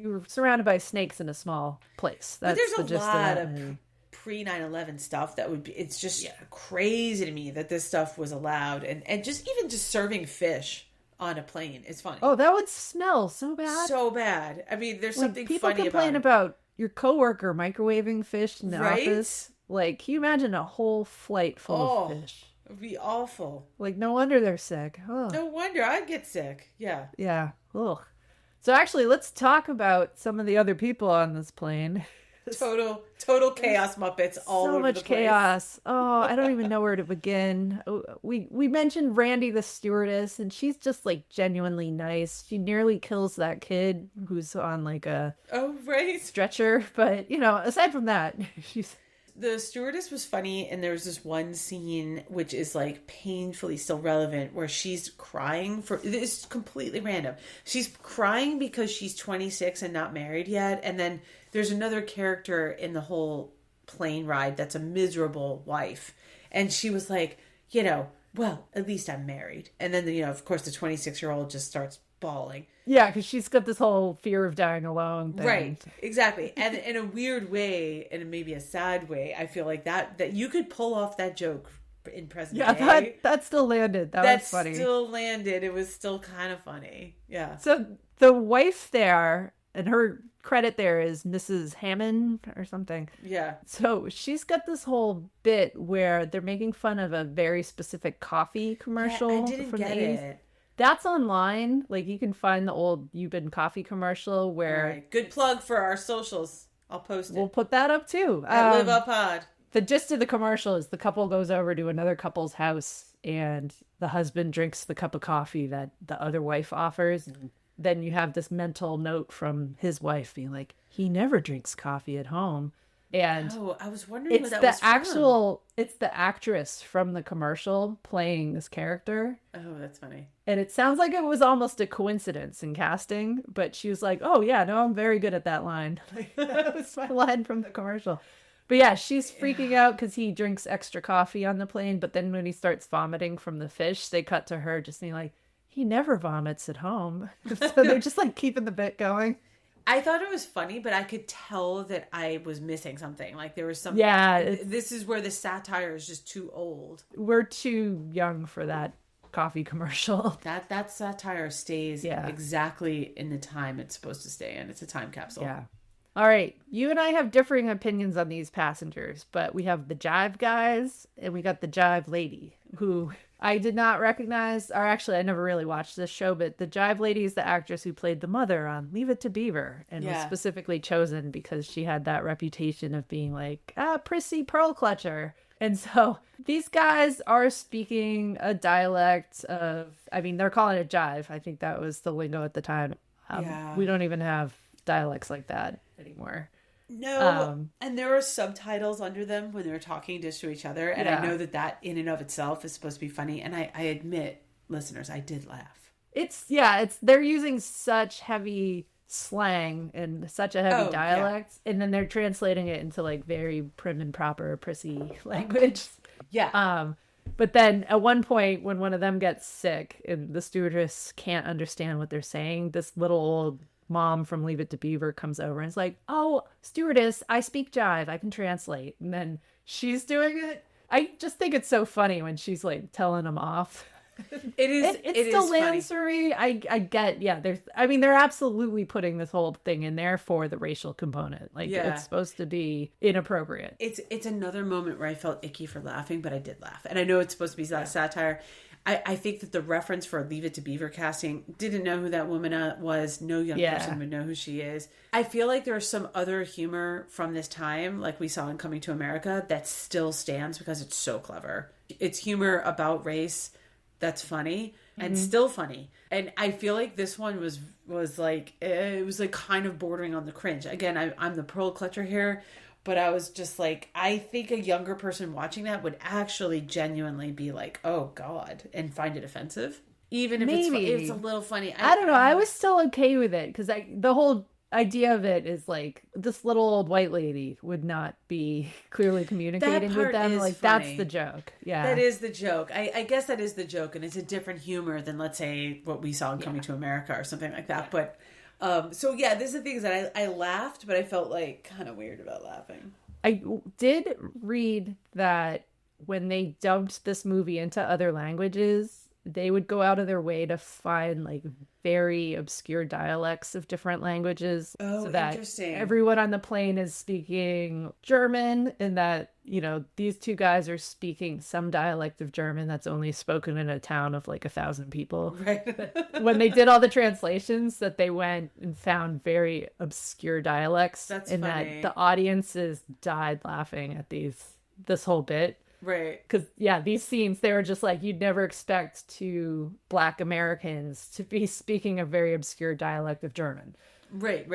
were surrounded by snakes in a small place. That's there's the a gist lot of of that movie. pre 9/11 stuff that would be. It's just crazy to me that this stuff was allowed, and just even just serving fish on a plane is funny. Oh, that would smell so bad. So bad. I mean, there's Like, something people funny complain about about your coworker microwaving fish in the Right? office. Like, can you imagine a whole flight full of fish? It would be awful. Like, no wonder they're sick. Oh. No wonder I'd get sick. Yeah. Yeah. Ugh. So actually, let's talk about some of the other people on this plane. Total chaos Muppets all So over much the place. chaos. Oh, I don't even know where to begin. Oh, we mentioned Randy the stewardess, and she's just like genuinely nice. She nearly kills that kid who's on like a Oh, right. stretcher, but you know, aside from that, she's The stewardess was funny, and there was this one scene which is like painfully still relevant where she's crying for it's completely random. She's crying because she's 26 and not married yet, and then there's another character in the whole plane ride that's a miserable wife, and she was like, you know, well, at least I'm married, and then you know, of course, the 26-year-old just starts bawling. yeah, because she's got this whole fear of dying alone thing. Right, exactly. And in a weird way, and maybe a sad way, I feel like that you could pull off that joke in present Yeah, day. that still landed. That was funny. still landed. It was still kind of funny. Yeah. So the wife there, and her credit there is Mrs. Hammond or something. Yeah. So she's got this whole bit where they're making fun of a very specific coffee commercial I didn't from get the 80s. it. That's online. Like you can find the old You've Been Coffee commercial where All right. Good plug for our socials. I'll post it. we'll put that up too. At Live Up Pod. The gist of the commercial is the couple goes over to another couple's house and the husband drinks the cup of coffee that the other wife offers. And then you have this mental note from his wife being like, he never drinks coffee at home. And Oh, I was wondering it's what that the was from. it's the actress from the commercial playing this character. Oh, that's funny. And it sounds like it was almost a coincidence in casting, but she was like, oh yeah, no, I'm very good at that line. That was my line from the commercial. But yeah, she's freaking out because he drinks extra coffee on the plane. But then when he starts vomiting from the fish, they cut to her just being like, he never vomits at home. So they're just like keeping the bit going. I thought it was funny, but I could tell that I was missing something. Like there was some. Yeah. This is where the satire is just too old. We're too young for that coffee commercial. That satire stays exactly in the time it's supposed to stay in. It's a time capsule. Yeah. All right. You and I have differing opinions on these passengers, but we have the Jive guys and we got the Jive lady, who I did not recognize, or actually I never really watched this show, but the Jive lady is the actress who played the mother on Leave It to Beaver and was specifically chosen because she had that reputation of being like, prissy pearl clutcher. And so these guys are speaking a dialect of, I mean, they're calling it Jive. I think that was the lingo at the time. We don't even have dialects like that anymore. No, and there are subtitles under them when they're talking just to each other. And I know that in and of itself is supposed to be funny. And I admit, listeners, I did laugh. They're using such heavy slang and such a heavy dialect. And then they're translating it into like very prim and proper, prissy language. Yeah. But then at one point when one of them gets sick and the stewardess can't understand what they're saying, this little old mom from Leave It to Beaver comes over and is like, "Oh, stewardess, I speak Jive. I can translate." And then she's doing it. I just think it's so funny when she's like telling them off. It is. It still lands for me. I get. Yeah. They're absolutely putting this whole thing in there for the racial component. Like it's supposed to be inappropriate. It's another moment where I felt icky for laughing, but I did laugh, and I know it's supposed to be satire. I think that the reference for Leave It to Beaver casting, didn't know who that woman was. No young person would know who she is. I feel like there's some other humor from this time, like we saw in Coming to America, that still stands because it's so clever. It's humor about race that's funny and still funny. And I feel like this one was like, it was like kind of bordering on the cringe. Again, I'm the pearl clutcher here. But I was just like, I think a younger person watching that would actually genuinely be like, oh, God, and find it offensive. Even if it's a little funny. I don't know. I was still okay with it because the whole idea of it is like this little old white lady would not be clearly communicating with them. Like, funny. That's the joke. Yeah. That is the joke. I guess that is the joke. And it's a different humor than, let's say, what we saw in Coming to America or something like that. But so yeah, these are the things that I laughed, but I felt like kind of weird about laughing. I did read that when they dubbed this movie into other languages, they would go out of their way to find like very obscure dialects of different languages. Oh, so that interesting. Everyone on the plane is speaking German, and that, you know, these two guys are speaking some dialect of German that's only spoken in a town of like 1,000 people. Right. When they did all the translations, that they went and found very obscure dialects. That's and funny. That the audiences died laughing at this whole bit. Right. Because, yeah, these scenes, they were just like, you'd never expect two Black Americans to be speaking a very obscure dialect of German. Right.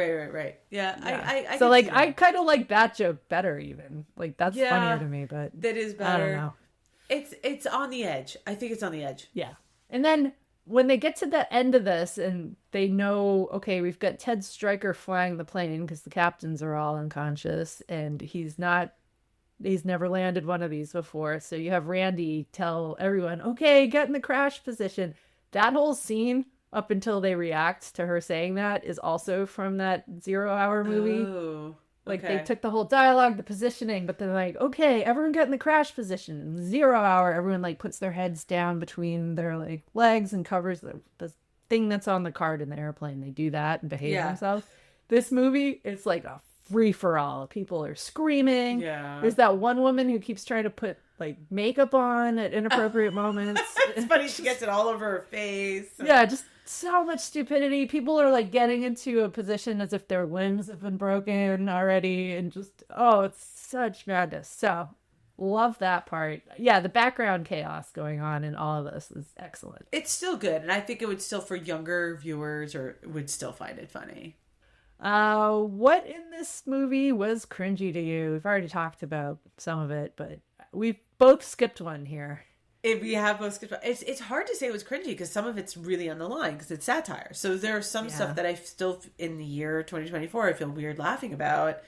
Yeah. I so, like, I kind of like that joke better, even. Like, that's funnier to me, but that is better. I don't know. It's on the edge. I think it's on the edge. Yeah. And then when they get to the end of this and they know, okay, we've got Ted Stryker flying the plane because the captains are all unconscious and he's never landed one of these before. So you have Randy tell everyone, okay, get in the crash position. That whole scene up until they react to her saying that is also from that 0 Hour movie. Oh, like they took the whole dialogue, the positioning, but they're like, okay, everyone get in the crash position. In 0 Hour, everyone like puts their heads down between their like legs and covers the thing that's on the card in the airplane. They do that and behave themselves. This movie, it's like a free for all. People are screaming. Yeah. There's that one woman who keeps trying to put like makeup on at inappropriate moments. It's funny, she gets it all over her face. Yeah, just so much stupidity. People are like getting into a position as if their limbs have been broken already, and just it's such madness. So love that part. Yeah, the background chaos going on in all of this is excellent. It's still good, and I think it would still, for younger viewers, or would still find it funny. What in this movie was cringy to you? We've already talked about some of it, but we've both skipped one here. If we have both skipped, it's hard to say it was cringy because some of it's really on the line because it's satire. So there's some stuff that I still, in the year 2024, I feel weird laughing about.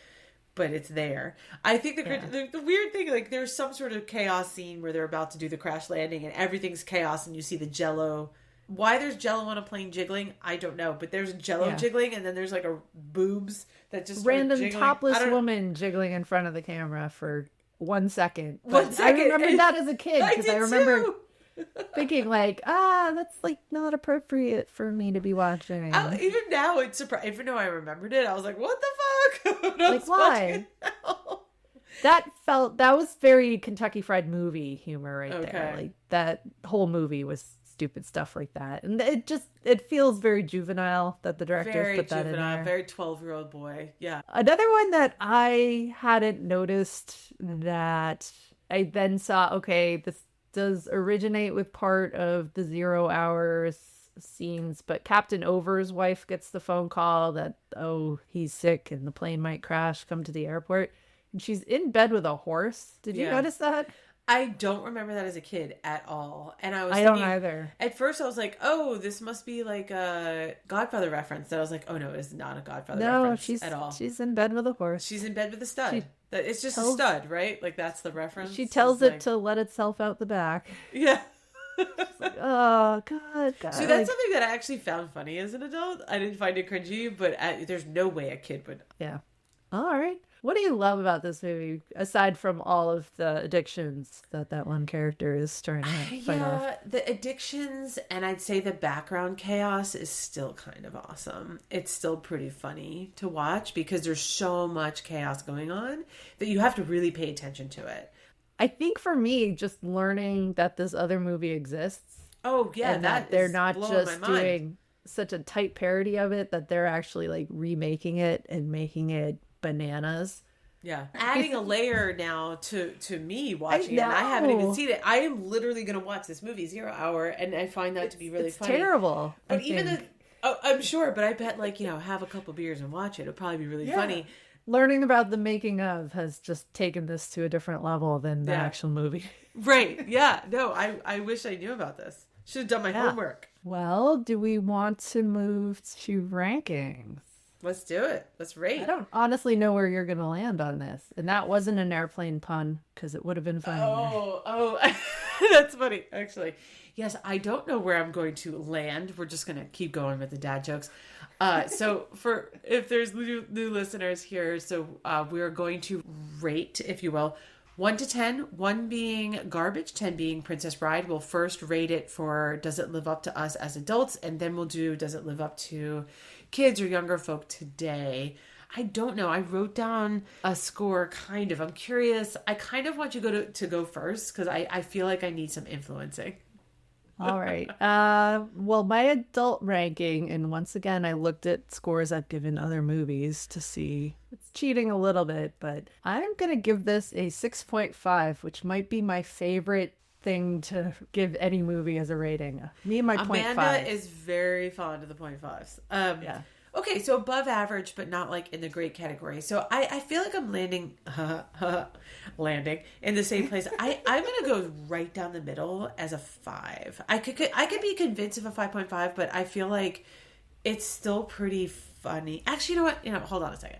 but it's there. I think the weird thing, like there's some sort of chaos scene where they're about to do the crash landing and everything's chaos and you see the jello. Why there's jello on a plane jiggling, I don't know. But there's jello jiggling and then there's like a boobs that just random topless woman jiggling in front of the camera for 1 second. But I remember that as a kid because I remember thinking like, that's like not appropriate for me to be watching. Even now it's surprising. Even though I remembered it, I was like, what the fuck? Like why? That was very Kentucky Fried Movie humor right there. Like that whole movie was stupid stuff like that, and it feels very juvenile that the directors put that in there. Very 12-year-old boy. Yeah. Another one that I hadn't noticed that I then saw, okay, this does originate with part of the 0 hours scenes, but Captain Over's wife gets the phone call that, oh, he's sick and the plane might crash, come to the airport, and she's in bed with a horse. Did you notice that? I don't remember that as a kid at all. And I don't either. At first I was like, oh, this must be like a Godfather reference. Then I was like, oh no, it's not a Godfather reference at all. She's in bed with a horse. She's in bed with a stud. It's just a stud, right? Like that's the reference. She tells it to let itself out the back. Yeah. Like, oh, God. So that's something that I actually found funny as an adult. I didn't find it cringy, but there's no way a kid would. Yeah. All right. What do you love about this movie, aside from all of the addictions that one character is trying to fight off? The addictions, and I'd say the background chaos is still kind of awesome. It's still pretty funny to watch because there's so much chaos going on that you have to really pay attention to it. I think for me, just learning that this other movie exists. Oh, yeah. And that they're not just doing such a tight parody of it, that they're actually like remaking it and making it bananas. Yeah. Adding a layer now to me watching it, and I haven't even seen it. I am literally going to watch this movie 0 hour, and I find that to be really funny. It's terrible. But I'm sure, but I bet have a couple beers and watch it. It'll probably be really funny. Learning about the making of has just taken this to a different level than the actual movie. Right. Yeah. No, I wish I knew about this. Should have done my homework. Well, do we want to move to rankings? Let's do it. Let's rate. I don't honestly know where you're going to land on this. And that wasn't an airplane pun because it would have been funny. Oh, that's funny, actually. Yes, I don't know where I'm going to land. We're just going to keep going with the dad jokes. So if there's new listeners here, we're going to rate, if you will, 1 to 10, 1 being garbage, 10 being Princess Bride. We'll first rate it for does it live up to us as adults, and then we'll do does it live up to kids or younger folk today. I don't know. I wrote down a score, kind of. I'm curious. I kind of want you to go first because I feel like I need some influencing. All right. Well, my adult ranking, and once again, I looked at scores I've given other movies to see. It's cheating a little bit, but I'm going to give this a 6.5, which might be my favorite thing to give any movie as a rating. Me and my Amanda 0.5. is very fond of the 0.5s. Yeah. Okay, so above average, but not like in the great category. So I feel like I'm landing in the same place. I'm gonna go right down the middle as a 5. I could be convinced of a 5.5, but I feel like it's still pretty funny. Actually, you know what? Hold on a second.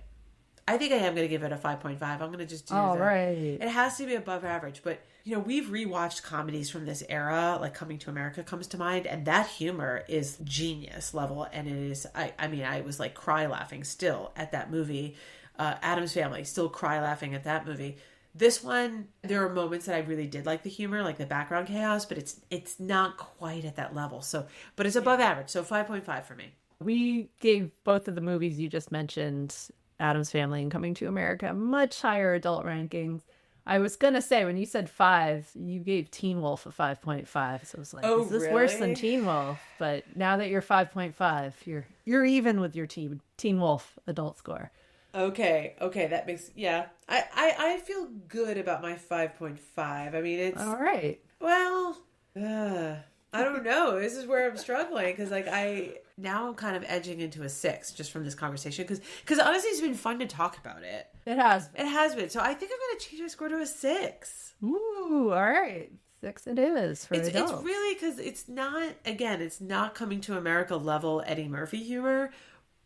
I think I am gonna give it a 5.5. I'm gonna just do that. Right. It has to be above average, but we've rewatched comedies from this era, like Coming to America comes to mind, and that humor is genius level, and it is, I was like cry laughing still at that movie. Addams Family, still cry laughing at that movie. This one, there are moments that I really did like the humor, like the background chaos, but it's not quite at that level. So, but it's above average, so 5.5 for me. We gave both of the movies you just mentioned, Addams Family and Coming to America, much higher adult rankings. I was going to say, when you said 5, you gave Teen Wolf a 5.5. So I was like, is this worse than Teen Wolf? But now that you're 5.5, you're even with your Teen Wolf adult score. Okay, that makes, I feel good about my 5.5. I mean, it's... All right. Well, I don't know. This is where I'm struggling because now I'm kind of edging into a 6 just from this conversation because honestly it's been fun to talk about it. It has been. So I think I'm going to change my score to a 6. Ooh, all right. 6 it is for adults. It's really because it's not Coming to America level Eddie Murphy humor,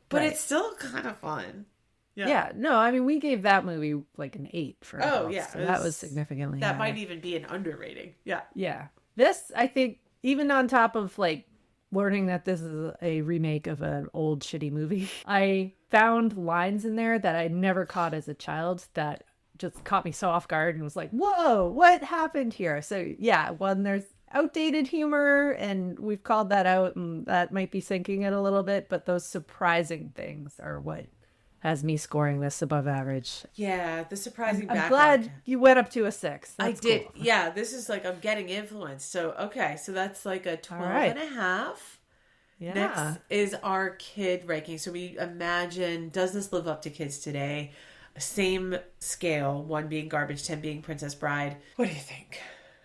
but It's still kind of fun. Yeah, no, I mean, we gave that movie like an 8 for adults, yeah. so that was significantly That higher. might even be an under rating. Yeah. Yeah. This, I think, even on top of like learning that this is a remake of an old shitty movie, I found lines in there that I never caught as a child that just caught me so off guard and was like, whoa, what happened here? So, yeah, when there's outdated humor, and we've called that out, and that might be sinking it a little bit, but those surprising things are what has me scoring this above average. Yeah, the surprising I'm background. glad you went up to a 6. I That's did. cool. Yeah, this is like I'm getting influenced. So, okay, so that's like a 12 right. and a half. Yeah. Next is our kid ranking. So we imagine, does this live up to kids today? Same scale, 1 being garbage, 10 being Princess Bride. What do you think?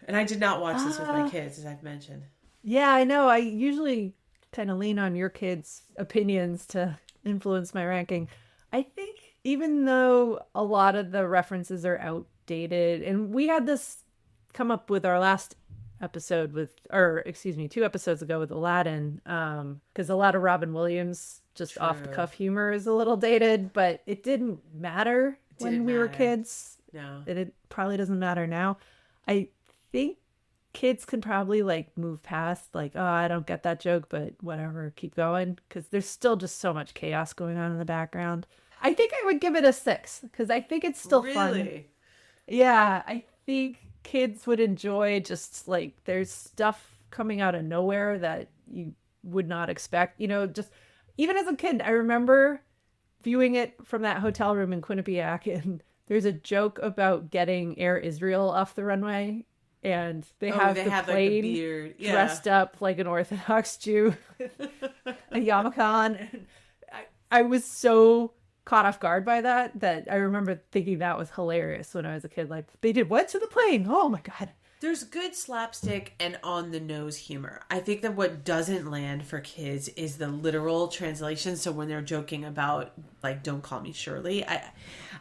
And I did not watch this with my kids, as I've mentioned. Yeah, I know. I usually kind of lean on your kids' opinions to influence my ranking. I think even though a lot of the references are outdated, and we had this come up with our last episode with, or excuse me, 2 episodes ago with Aladdin, because a lot of Robin Williams just off the cuff humor is a little dated, but it didn't matter when we were kids. No. And it probably doesn't matter now. I think kids can probably like move past like, oh, I don't get that joke, but whatever, keep going, because there's still just so much chaos going on in the background. I think I would give it a 6 because I think it's still fun. Yeah, I think kids would enjoy just like there's stuff coming out of nowhere that you would not expect. You know, just even as a kid, I remember viewing it from that hotel room in Quinnipiac, and there's a joke about getting Air Israel off the runway. And they have the plane like the beard. dressed up like an Orthodox Jew, a yarmulke. And I was so caught off guard by that I remember thinking that was hilarious when I was a kid. Like, they did what to the plane? Oh my God. There's good slapstick and on the nose humor. I think that what doesn't land for kids is the literal translation. So when they're joking about like, don't call me Shirley,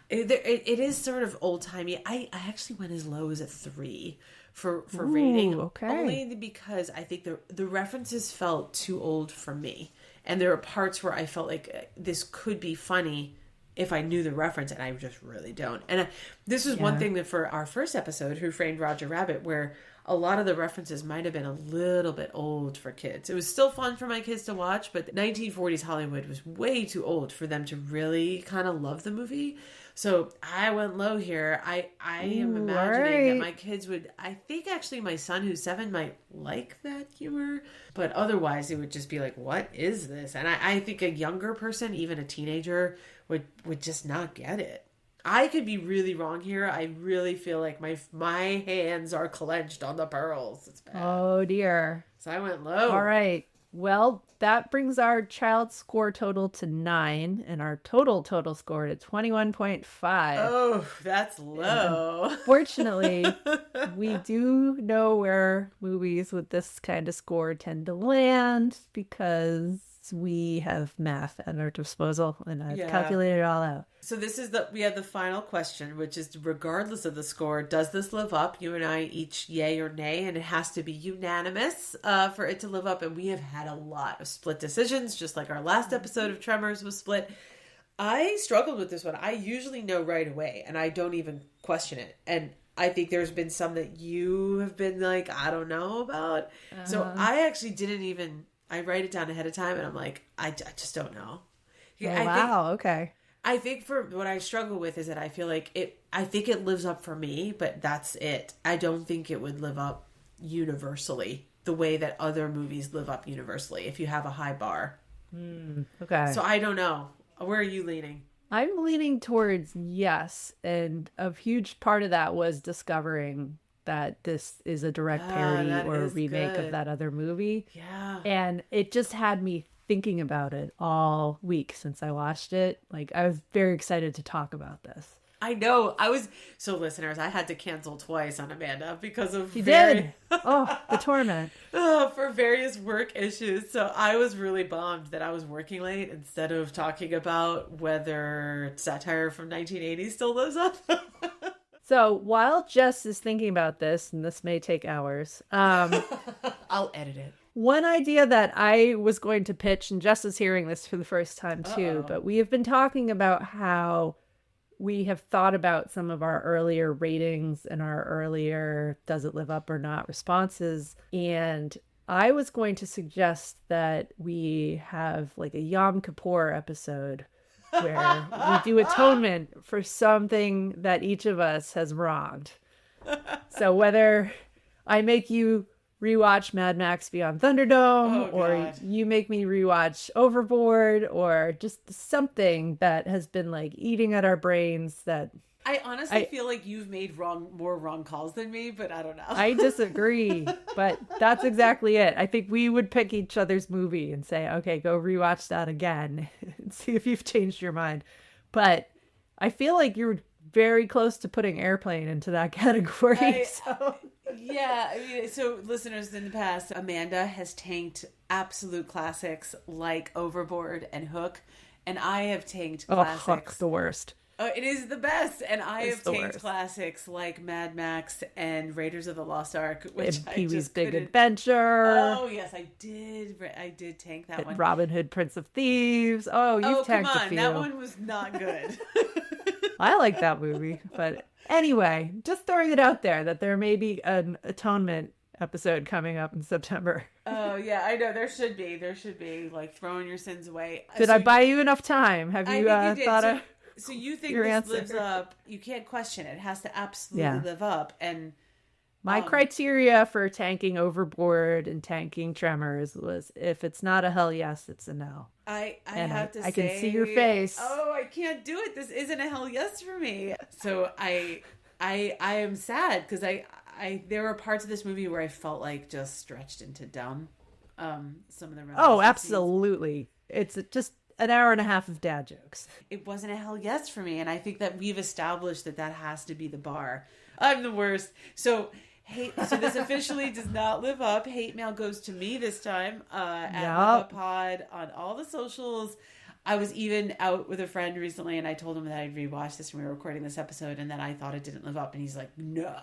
it is sort of old timey. I actually went as low as a 3 for rating. Okay. Only because I think the references felt too old for me. And there are parts where I felt like this could be funny if I knew the reference, and I just really don't. And this was one thing that for our first episode, Who Framed Roger Rabbit, where a lot of the references might have been a little bit old for kids. It was still fun for my kids to watch, but 1940s Hollywood was way too old for them to really kind of love the movie. So I went low here. I am imagining that my kids would, I think actually my son who's 7 might like that humor, but otherwise it would just be like, what is this? And I think a younger person, even a teenager, would just not get it. I could be really wrong here. I really feel like my hands are clenched on the pearls. It's bad. Oh dear. So I went low. All right. Well, that brings our child score total to 9 and our total score to 21.5. Oh, that's low. Fortunately, we do know where movies with this kind of score tend to land because we have math at our disposal and I've calculated it all out. So we have the final question, which is regardless of the score, does this live up? You and I each yay or nay, and it has to be unanimous for it to live up. And we have had a lot of split decisions, just like our last episode of Tremors was split. I struggled with this one. I usually know right away, and I don't even question it. And I think there's been some that you have been like, I don't know about. So I actually didn't even... I write it down ahead of time, and I'm like, I just don't know. Yeah, okay. I think for what I struggle with is that I feel like I think it lives up for me, but that's it. I don't think it would live up universally the way that other movies live up universally if you have a high bar. Okay. So I don't know. Where are you leaning? I'm leaning towards yes, and a huge part of that was discovering that this is a direct parody or a remake of that other movie. Yeah. And it just had me thinking about it all week since I watched it. Like, I was very excited to talk about this. I know. So listeners, I had to cancel twice on Amanda because of... You did? Oh, the torment. For various work issues. So I was really bummed that I was working late instead of talking about whether satire from 1980 still lives up. So while Jess is thinking about this, and this may take hours, I'll edit it. One idea that I was going to pitch, and Jess is hearing this for the first time too, but we have been talking about how we have thought about some of our earlier ratings and our earlier does it live up or not responses. And I was going to suggest that we have like a Yom Kippur episode where we do atonement for something that each of us has wronged. So whether I make you rewatch Mad Max Beyond Thunderdome, or you make me rewatch Overboard, or just something that has been like eating at our brains that I honestly feel like you've made more wrong calls than me, but I don't know. I disagree, but that's exactly it. I think we would pick each other's movie and say, okay, go rewatch that again and see if you've changed your mind. But I feel like you're very close to putting Airplane into that category. Yeah, I mean, so listeners, in the past, Amanda has tanked absolute classics like Overboard and Hook, and I have tanked classics. Hook, the worst. It is the best, and I have tanked classics like Mad Max and Raiders of the Lost Ark, which and I Pee-wee's just Big couldn't... Adventure. Oh yes, I did. I did tank that one. Robin Hood, Prince of Thieves. Oh, you've tanked a few. That one was not good. I like that movie, but anyway, just throwing it out there that there may be an atonement episode coming up in September. Oh yeah, I know there should be like throwing your sins away. Did I buy you enough time? Have you thought of? So you think your this answer? lives up? You can't question it. It has to absolutely live up. And my criteria for tanking Overboard and tanking Tremors was if it's not a hell yes, it's a no. I have to say, I can see your face. Oh, I can't do it. This isn't a hell yes for me. So I am sad because I there were parts of this movie where I felt like just stretched into dumb. Some of the absolutely. It's just an hour and a half of dad jokes. It wasn't a hell yes for me, and I think that we've established that has to be the bar. I'm the worst. So this officially does not live up. Hate mail goes to me this time. At Live Up Pod on all the socials. I was even out with a friend recently, and I told him that I'd rewatch this when we were recording this episode, and that I thought it didn't live up, and he's like, "No."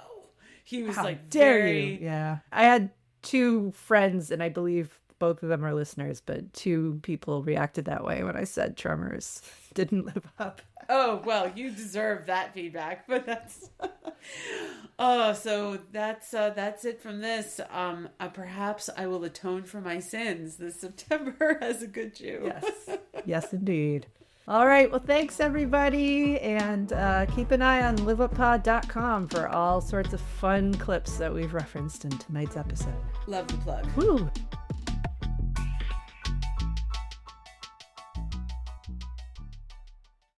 He was like, "Dare you?" Yeah, I had two friends, and I believe both of them are listeners, but two people reacted that way when I said Tremors didn't live up. Oh, well, you deserve that feedback, but that's... so that's it from this. Perhaps I will atone for my sins this September as a good Jew. Yes. Yes, indeed. All right. Well, thanks, everybody. And keep an eye on liveuppod.com for all sorts of fun clips that we've referenced in tonight's episode. Love the plug. Woo!